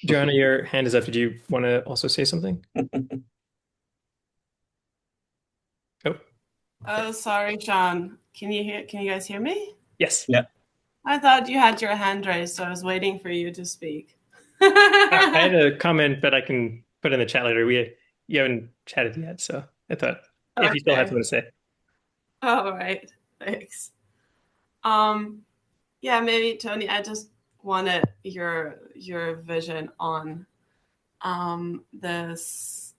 Joanna, your hand is up. Did you want to also say something? Oh, Oh, sorry, Sean. Can you guys hear me? yes. Yeah. I thought you had your hand raised, so I was waiting for you to speak. I had a comment, but I can put in the chat later. You haven't chatted yet, so I thought if you still have Okay. something to say. All right, thanks. Yeah, maybe Tony, I just wanted your vision on this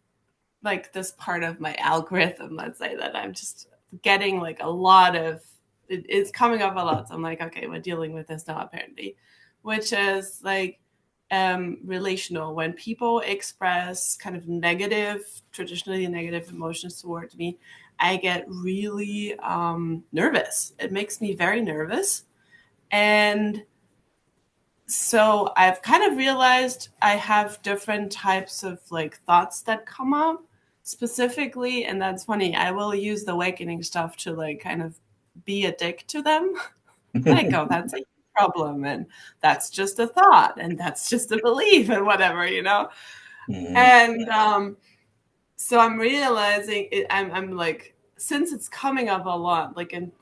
part of my algorithm, let's say, that I'm just getting like a lot of it's coming up a lot. So I'm like, okay, we're dealing with this now apparently, which is like relational. When people express kind of traditionally negative emotions towards me, I get really nervous. It makes me very nervous. And so I've kind of realized I have different types of like thoughts that come up specifically. And that's funny. I will use the awakening stuff to like kind of be a dick to them. Like, oh, that's a problem. And that's just a thought. And that's just a belief and whatever, you know? Mhm. And so I'm realizing I'm like, since it's coming up a lot, like, and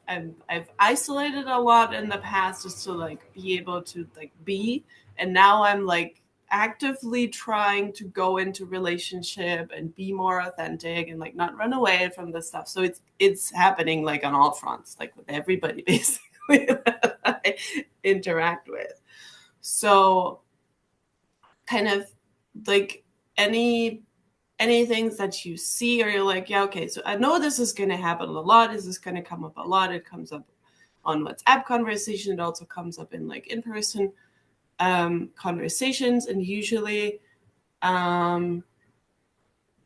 I've isolated a lot in the past just to like be able to like be, and now I'm like actively trying to go into relationship and be more authentic and like not run away from this stuff. So it's happening like on all fronts, like with everybody basically that I interact with. So kind of like any things that you see or you're like, yeah, okay, so I know this is going to happen a lot. This is going to come up a lot. It comes up on WhatsApp conversation. It also comes up in like in-person conversations. And usually,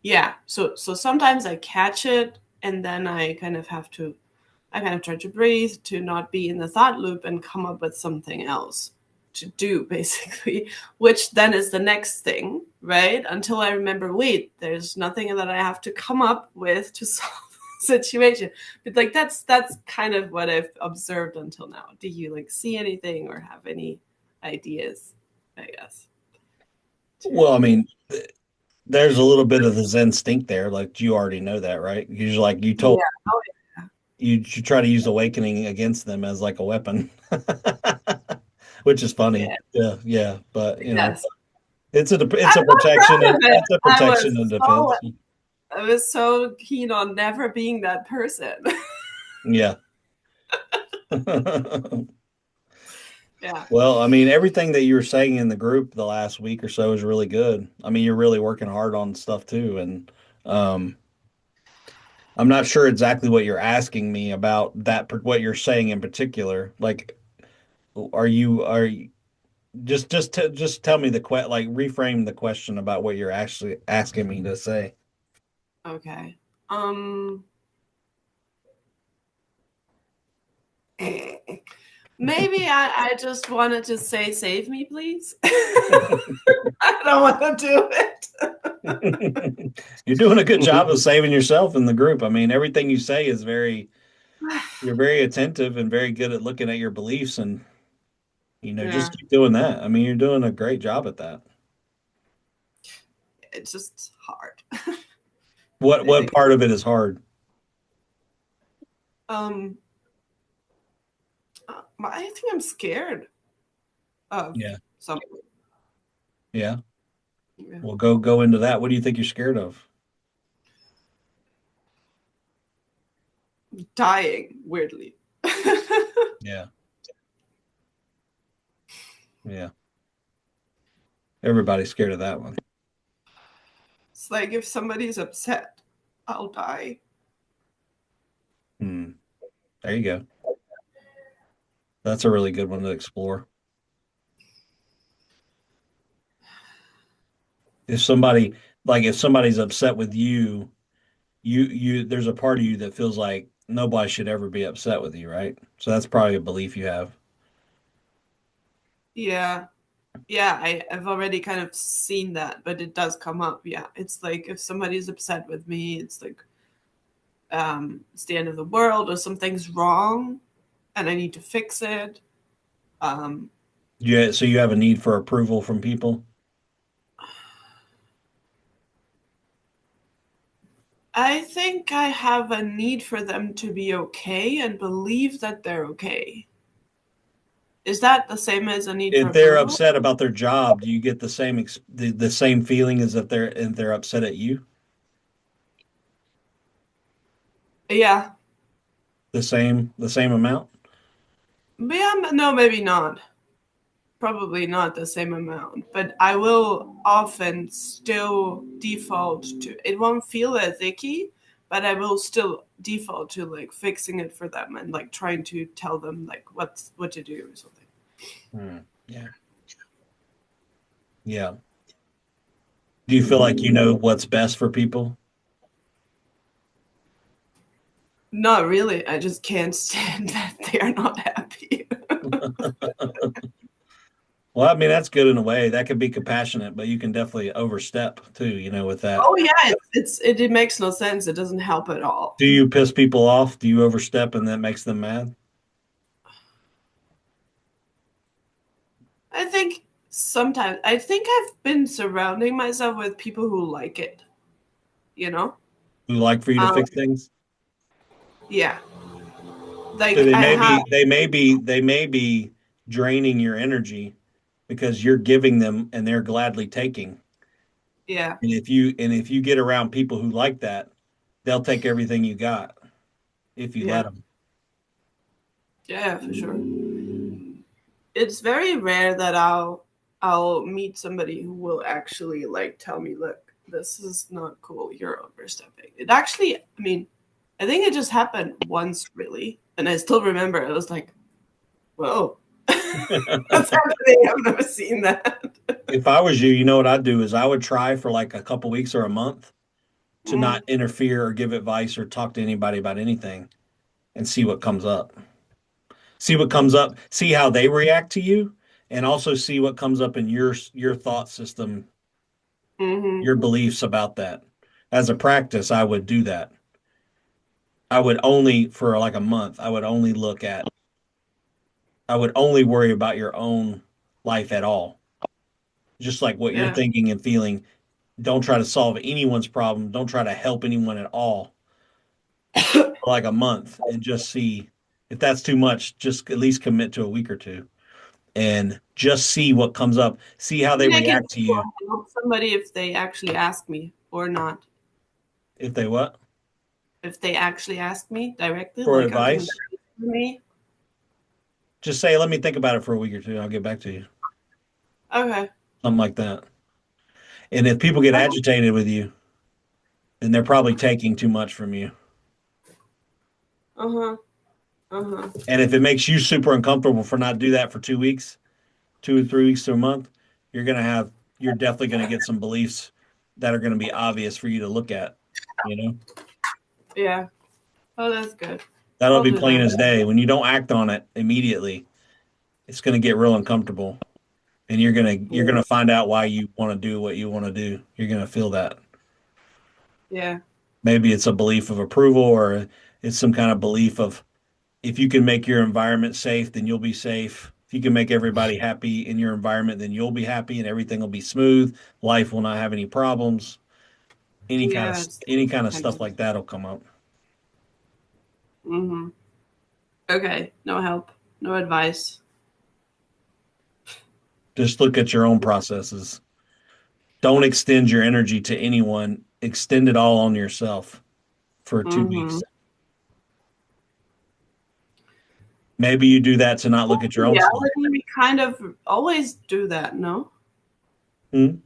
yeah, so sometimes I catch it and then I kind of try to breathe to not be in the thought loop and come up with something else to do, basically, which then is the next thing, right? Until I remember, wait, there's nothing that I have to come up with to solve the situation. But like that's kind of what I've observed until now. Do you like see anything or have any ideas, I guess? Well, I mean, there's a little bit of the Zen stink there. Like you already know that, right? Usually, like you told Yeah. Oh, you try to use awakening against them as like a weapon, which is funny. Yeah. But you know, yes. it's a I'm not protection proud and of it. it's a protection and defense. I was so keen on never being that person. Yeah. Yeah. Well, I mean, everything that you were saying in the group the last week or so is really good. I mean, you're really working hard on stuff too, and um, I'm not sure exactly what you're asking me about what you're saying in particular. Like, are you just tell me like reframe the question about what you're actually asking me to say. Okay. Maybe I just wanted to say, save me, please. I don't want to do it. You're doing a good job of saving yourself in the group. I mean, everything you say is you're very attentive and very good at looking at your beliefs, and Yeah, just keep doing that. I mean, you're doing a great job at that. it's just hard. What part of it is hard? I think I'm scared of Yeah. something. Yeah. Yeah. Well, go into that. What do you think you're scared of? Dying, weirdly. Yeah. Yeah. Everybody's scared of that one. It's like if somebody's upset, I'll die. There you go. That's a really good one to explore. If somebody's upset with you, there's a part of you that feels like nobody should ever be upset with you, right? So that's probably a belief you have. Yeah. I've already kind of seen that, but it does come up. Yeah, it's like if somebody's upset with me, it's like it's the end of the world or something's wrong and I need to fix it. Yeah, so you have a need for approval from people? I think I have a need for them to be okay and believe that they're okay. Is that the same as a need for If they're approval? upset about their job, do you get the same feeling as if they're upset at you? Yeah. The same amount? Yeah, no, maybe not. Probably not the same amount, but I will often still default to it. Won't feel as icky, but I will still default to like fixing it for them and like trying to tell them like what to do or something. Yeah. Yeah. Do you feel like you know what's best for people? Not really. I just can't stand that they are not happy. Well, I mean, that's good in a way. That could be compassionate, but you can definitely overstep too, with that. Oh yeah, it makes no sense. It doesn't help at all. Do you piss people off? Do you overstep and that makes them mad? I think sometimes I've been surrounding myself with people who like it. Who like for you to fix things? Yeah. Like So I they may be draining your energy because you're giving them and they're gladly taking. yeah. And if you get around people who like that, they'll take everything you got if you let them. Yeah, for sure. It's very rare that I'll meet somebody who will actually like tell me, look, this is not cool. You're overstepping. It actually, I mean, I think it just happened once really. And I still remember it was like, whoa. What's happening? I've never seen that. If I was you, you know what I'd do is I would try for like a couple weeks or a month to not interfere or give advice or talk to anybody about anything and see what comes up. See what comes up, see how they react to you, and also see what comes up in your thought system, your beliefs about that. As a practice, I would do that. I would only, for like a month, I would only worry about your own life at all. Just like what you're thinking and feeling. Don't try to solve anyone's problem. Don't try to help anyone at all. For like a month and just see if that's too much, just at least commit to a week or two and just see what comes up. See how they react to you. Help somebody if they actually ask me or not. If they what? If they actually ask me directly for like advice. Me. Just say, let me think about it for a week or two. I'll get back to you. Okay. Something like that. And if people get agitated with you, then they're probably taking too much from you. And if it makes you super uncomfortable for not do that for 2 weeks, 2 or 3 weeks to a month, you're definitely going to get some beliefs that are going to be obvious for you to look at, Yeah. Oh, that's good. That'll be plain as day. When you don't act on it immediately, it's going to get real uncomfortable, and you're gonna find out why you want to do what you want to do. You're going to feel that. Yeah. Maybe it's a belief of approval, or it's some kind of belief of if you can make your environment safe, then you'll be safe. If you can make everybody happy in your environment, then you'll be happy and everything will be smooth. Life will not have any problems. Yeah. It's Any kind of kind of. stuff like that'll come up. Mm-hmm. Okay. No help. No advice. Just look at your own processes. Don't extend your energy to anyone. Extend it all on yourself for 2 weeks. Maybe you do that to not look at your own Yeah, stuff. we kind of always do that, no? Hmm?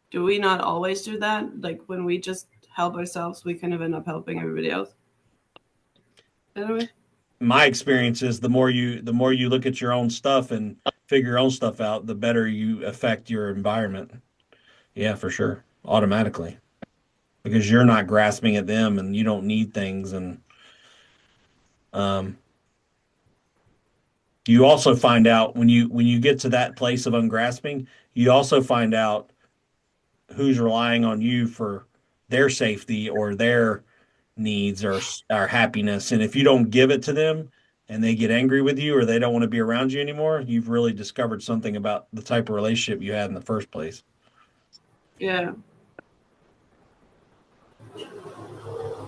Do we not always do that? Like when we just help ourselves, we kind of end up helping everybody else. Anyway. My experience is the more you look at your own stuff and figure your own stuff out, the better you affect your environment. Yeah, for sure. Automatically. Because you're not grasping at them and you don't need things, and um you also find out when you get to that place of ungrasping, you also find out who's relying on you for their safety or their needs or happiness. And if you don't give it to them and they get angry with you or they don't want to be around you anymore, you've really discovered something about the type of relationship you had in the first place. Yeah.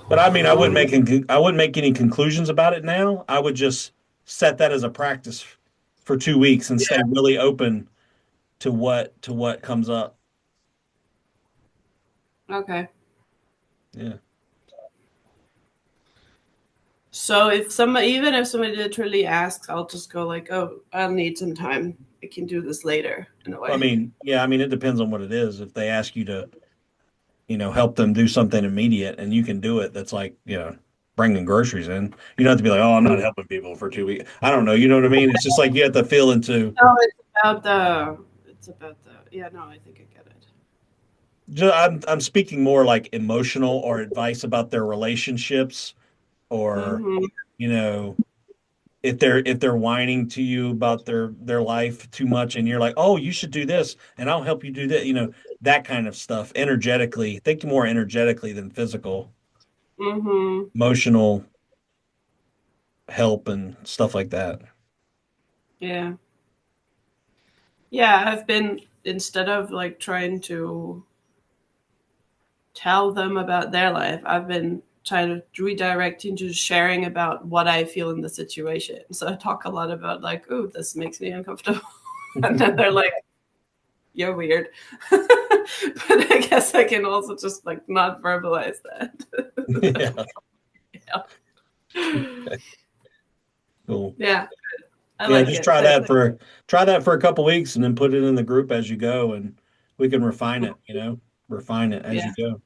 But I mean, I wouldn't make any conclusions about it now. I would just set that as a practice for 2 weeks and stay really open to what comes up. Okay. Yeah. So even if somebody literally asks, I'll just go like, oh, I'll need some time. I can do this later in a way. I mean, yeah, I mean, it depends on what it is. If they ask you to, help them do something immediate and you can do it, that's like, bringing groceries in. You don't have to be like, oh, I'm not helping people for 2 weeks. I don't know. You know what I mean? It's just like you have to feel into. No, it's about the, yeah, no, I think I get it. I'm speaking more like emotional or advice about their relationships, or Mm-hmm. you know if they're whining to you about their life too much and you're like, oh, you should do this and I'll help you do that, that kind of stuff. Energetically, think more energetically than physical. Mm-hmm. Emotional help and stuff like that. Yeah. Yeah, I've been, instead of like trying to tell them about their life, I've been trying to redirect into sharing about what I feel in the situation. So I talk a lot about like, oh, this makes me uncomfortable. And then they're like, you're weird. But I guess I can also just like not verbalize that. Yeah. Cool. Yeah. I Yeah, like just it. try that for a couple weeks and then put it in the group as you go, and we can refine it, refine it as Yeah. you go.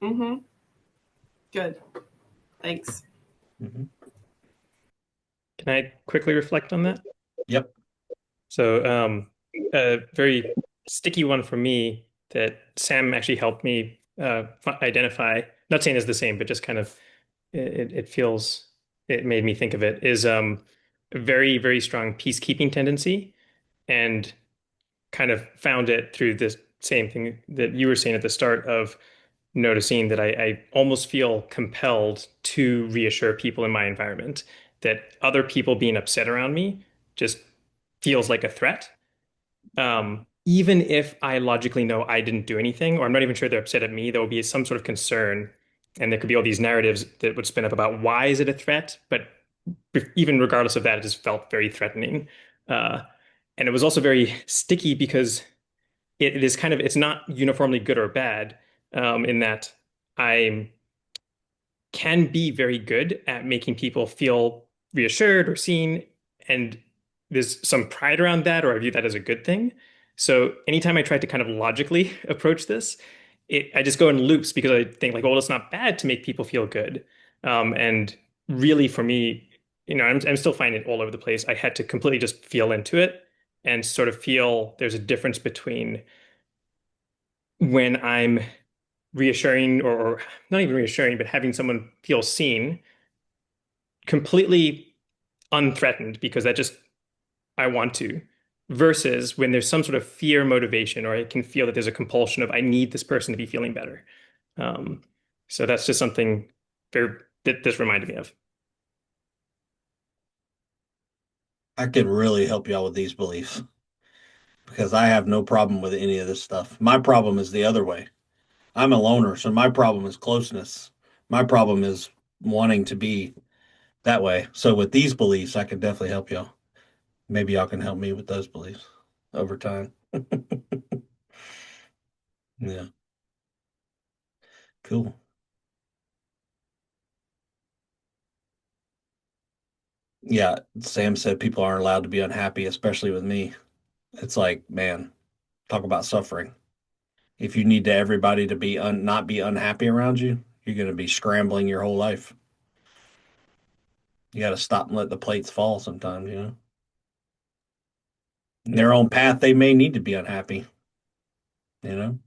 Mm-hmm. Good. Thanks. Mm-hmm. Can I quickly reflect on that? Yep. So, a very sticky one for me that Sam actually helped me identify. Not saying it's the same, but just kind of it made me think of it, is a very, very strong peacekeeping tendency, and kind of found it through this same thing that you were saying at the start of noticing that I almost feel compelled to reassure people in my environment that other people being upset around me just feels like a threat. Even if I logically know I didn't do anything, or I'm not even sure they're upset at me, there will be some sort of concern, and there could be all these narratives that would spin up about why is it a threat, but even regardless of that, it just felt very threatening. Uh, and it was also very sticky because it is kind of, it's not uniformly good or bad, in that I can be very good at making people feel reassured or seen, and there's some pride around that, or I view that as a good thing. So anytime I try to kind of logically approach this, I just go in loops because I think like, well, it's not bad to make people feel good. And really for me, I'm still finding it all over the place. I had to completely just feel into it and sort of feel there's a difference between when I'm reassuring, or not even reassuring, but having someone feel seen completely unthreatened because I want to, versus when there's some sort of fear motivation, or I can feel that there's a compulsion of I need this person to be feeling better. So that's just something that this reminded me of. I can really help you out with these beliefs because I have no problem with any of this stuff. My problem is the other way. I'm a loner, so my problem is closeness. My problem is wanting to be that way. So with these beliefs, I can definitely help y'all. Maybe y'all can help me with those beliefs over time. Yeah, cool. Yeah, Sam said people aren't allowed to be unhappy, especially with me. It's like, man, talk about suffering. If you need to everybody to be not be unhappy around you, you're going to be scrambling your whole life. You got to stop and let the plates fall sometimes, you know. In their own path, they may need to be unhappy, you know.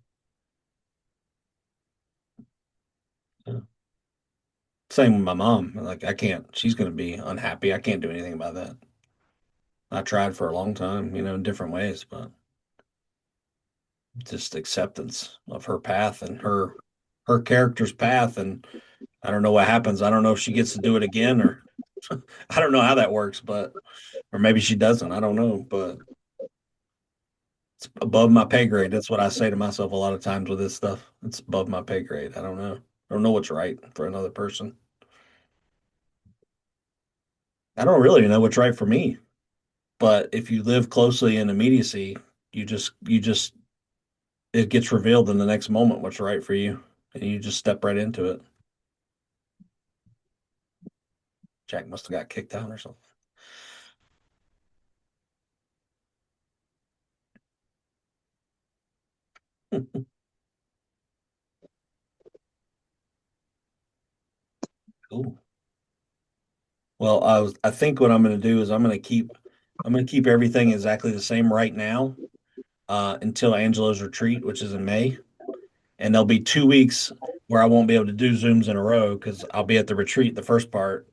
Yeah. Same with my mom. Like, I can't, she's going to be unhappy. I can't do anything about that. I tried for a long time, you know, in different ways, but just acceptance of her path and her character's path. And I don't know what happens. I don't know if she gets to do it again, or I don't know how that works, but or maybe she doesn't. I don't know, but it's above my pay grade. That's what I say to myself a lot of times with this stuff. It's above my pay grade. I don't know. I don't know what's right for another person. I don't really know what's right for me. But if you live closely in immediacy, you just it gets revealed in the next moment what's right for you, and you just step right into it. Jack must have got kicked out or something. Cool. Well, I think what I'm going to do is I'm going to keep everything exactly the same right now until Angelo's retreat, which is in May. And there'll be 2 weeks where I won't be able to do Zooms in a row because I'll be at the retreat the first part.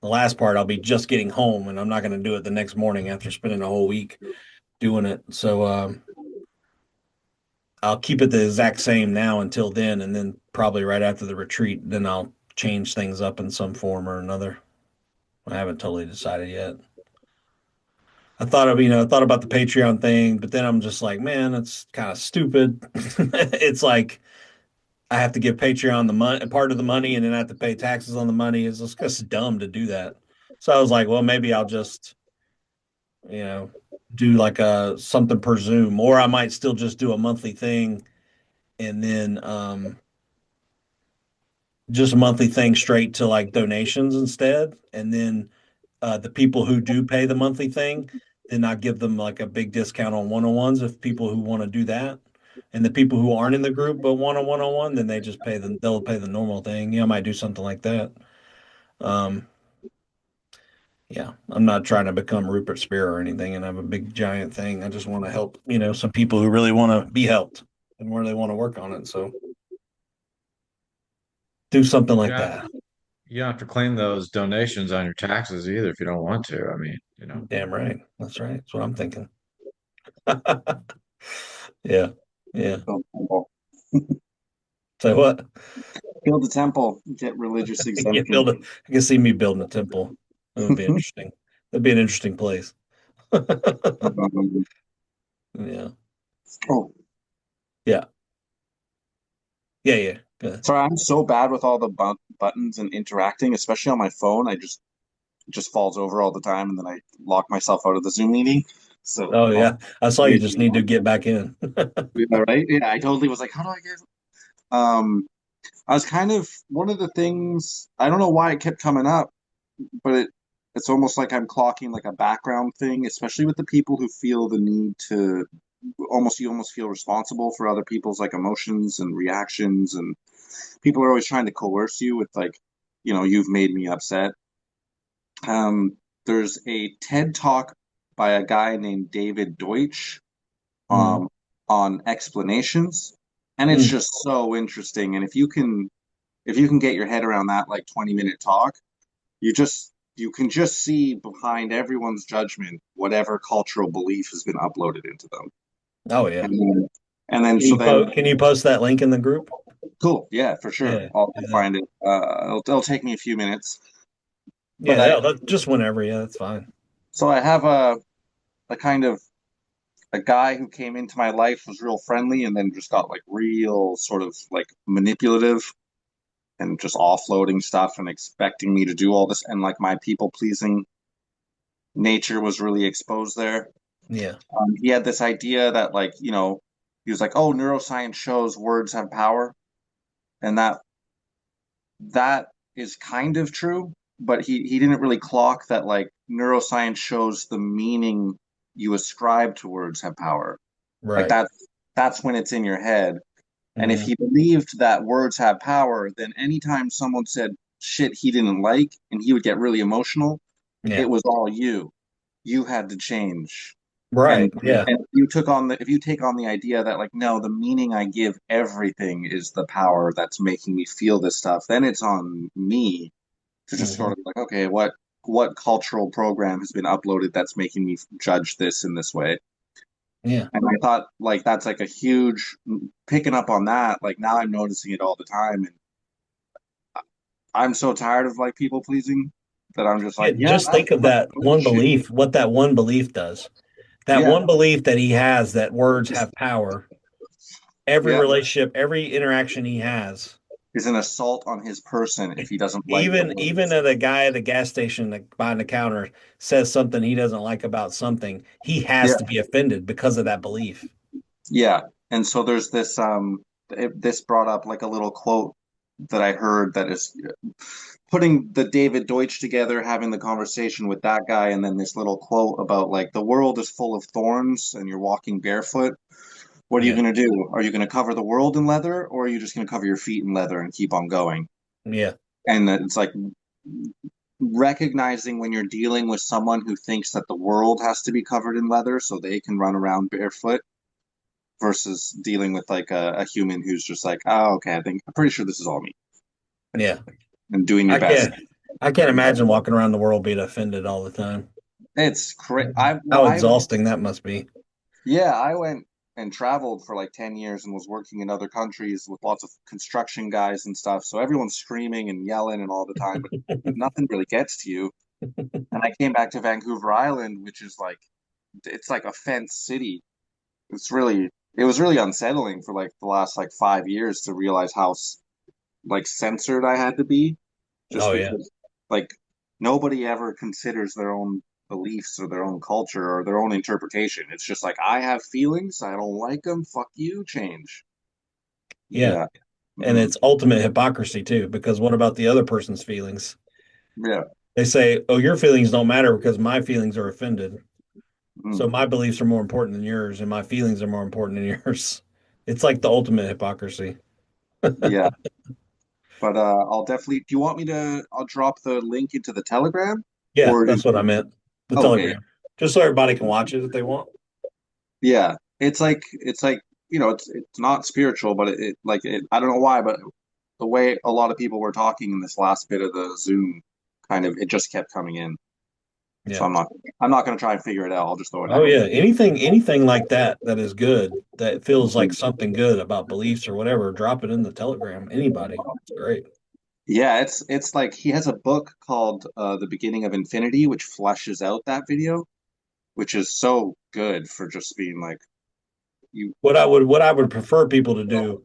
The last part, I'll be just getting home, and I'm not going to do it the next morning after spending a whole week doing it. So I'll keep it the exact same now until then, and then probably right after the retreat, then I'll change things up in some form or another. I haven't totally decided yet. I thought about the Patreon thing, but then I'm just like, man, it's kind of stupid. It's like I have to give Patreon the money, part of the money, and then I have to pay taxes on the money. It's just dumb to do that. So I was like, well, maybe I'll just, you know, do like a something per Zoom, or I might still just do a monthly thing and then just a monthly thing straight to like donations instead. And then the people who do pay the monthly thing, then I give them like a big discount on one-on-ones if people who want to do that. And the people who aren't in the group but want a one-on-one, then they'll pay the normal thing. Yeah, I might do something like that. Um, yeah, I'm not trying to become Rupert Spear or anything and have a big giant thing. I just want to help, you know, some people who really want to be helped and where they want to work on it. So do something like Yeah, that. you don't have to claim those donations on your taxes either if you don't want to. I mean, you know. Damn right. That's right. That's what I'm thinking. Yeah. Yeah. So what? Build a temple, get religious Yeah, exemption. I can see me building a temple. That would be interesting. That'd be an interesting place. Yeah. Oh, Yeah. Yeah. Yeah. Good. sorry, I'm so bad with all the buttons and interacting, especially on my phone. It just falls over all the time, and then I lock myself out of the Zoom meeting. So, Oh yeah. I saw you just need to get back in. yeah, right? Yeah, I totally was like, how do I get? I was kind of one of the things. I don't know why it kept coming up, but it's almost like I'm clocking like a background thing, especially with the people who feel the need to you almost feel responsible for other people's like emotions and reactions, and people are always trying to coerce you with like, you've made me upset. There's a TED talk by a guy named David Deutsch Mm. on explanations, and it's just so interesting. And if you can get your head around that like 20-minute talk, you just you can just see behind everyone's judgment whatever cultural belief has been uploaded into them. Oh yeah. And then so then Can you post that link in the group? cool, yeah, for sure. Yeah, I'll do that. find it. It'll take me a few minutes. Yeah, But just whenever. Yeah, that's fine. so I have a kind of a guy who came into my life, was real friendly, and then just got like real sort of like manipulative and just offloading stuff and expecting me to do all this, and like my people pleasing nature was really exposed there. Yeah. He had this idea that like, he was like, oh, neuroscience shows words have power, and that is kind of true, but he didn't really clock that like neuroscience shows the meaning you ascribe to words have power. Like Right. that's when it's in your head. And if Mhm. he believed that words have power, then anytime someone said shit he didn't like and he would get really emotional, Yeah. it was all you. You had to change. Right. And Yeah. and if you take on the idea that like, no, the meaning I give everything is the power that's making me feel this stuff, then it's on me to just Mhm. sort of like, okay, what cultural program has been uploaded that's making me judge this in this way? Yeah. And I thought like that's like a huge picking up on that. Like now I'm noticing it all the time, and I'm so tired of like people pleasing that I'm just Yeah. like, yeah, Just think of that's that one bullshit. belief, what that one belief does. That Yeah, one belief that he has that words have power. Every yeah, relationship, every interaction he has, is an assault on his person if he doesn't like the even words. at a guy at the gas station behind the counter says something he doesn't like about something, he has Yeah, to be offended because of that belief. yeah. And so there's this this brought up like a little quote that I heard that is putting the David Deutsch together, having the conversation with that guy, and then this little quote about like the world is full of thorns and you're walking barefoot. What are you Yeah. going to do? Are you going to cover the world in leather, or are you just going to cover your feet in leather and keep on going? Yeah. And it's like recognizing when you're dealing with someone who thinks that the world has to be covered in leather so they can run around barefoot versus dealing with like a human who's just like, oh, okay, I'm pretty sure this is all me, Yeah. and doing your I best. can't I can't imagine walking around the world being offended all the time. It's crazy. How exhausting that must be. Yeah, I went and traveled for like 10 years and was working in other countries with lots of construction guys and stuff. So everyone's screaming and yelling and all the time, but nothing really gets to you. And I came back to Vancouver Island, which is like, it's like a fenced city. It was really unsettling for like the last like 5 years to realize how like censored I had to be, just Oh yeah. because like nobody ever considers their own beliefs or their own culture or their own interpretation. It's just like I have feelings, I don't like them. Fuck you, change. Yeah. Yeah, And mhm, it's ultimate hypocrisy too, because what about the other person's feelings? yeah, They say, "Oh, your feelings don't matter because my feelings are offended. mhm, So my beliefs are more important than yours, and my feelings are more important than yours." It's like the ultimate hypocrisy. yeah. But I'll definitely. Do you want me to? I'll drop the link into the Telegram, Yeah, or that's what I meant. The okay, Telegram, just so everybody can watch it if they want. yeah. It's like it's not spiritual, but I don't know why, but the way a lot of people were talking in this last bit of the Zoom, kind of it just kept coming in. So Yeah. I'm not going to try and figure it out. I'll just throw it Oh out. yeah. Anything like that that is good, that feels like something good about beliefs or whatever, drop it in the Telegram. Anybody. It's great. Yeah, it's like he has a book called The Beginning of Infinity, which fleshes out that video, which is so good for just being like you. What I would prefer people to do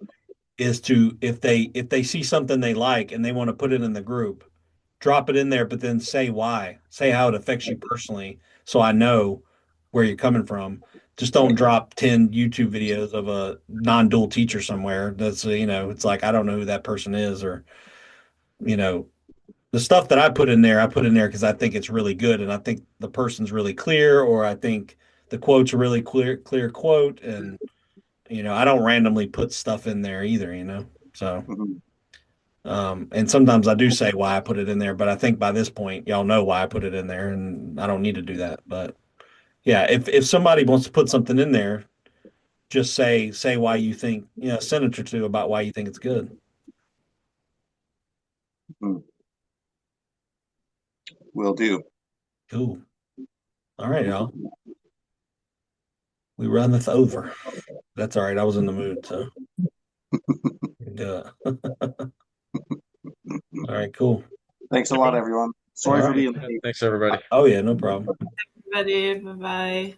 is to if they see something they like and they want to put it in the group, drop it in there, but then say why, say how it affects you personally, so I know where you're coming from. Just don't drop 10 YouTube videos of a non-dual teacher somewhere. That's it's like I don't know who that person is, or you know, the stuff that I put in there because I think it's really good and I think the person's really clear, or I think the quote's a really clear quote, and I don't randomly put stuff in there either. So, Mhm. and sometimes I do say why I put it in there, but I think by this point, y'all know why I put it in there, and I don't need to do that. But yeah, if somebody wants to put something in there, just say why you think, a sentence or two about why you think it's good. Mhm. Will do. Cool. All right, y'all. We run this over. That's all right. I was in the mood, so we can do it. All right, cool. Thanks a lot, everyone. Sorry All for right. being late. Thanks, everybody. Oh yeah, no problem. Everybody, bye bye.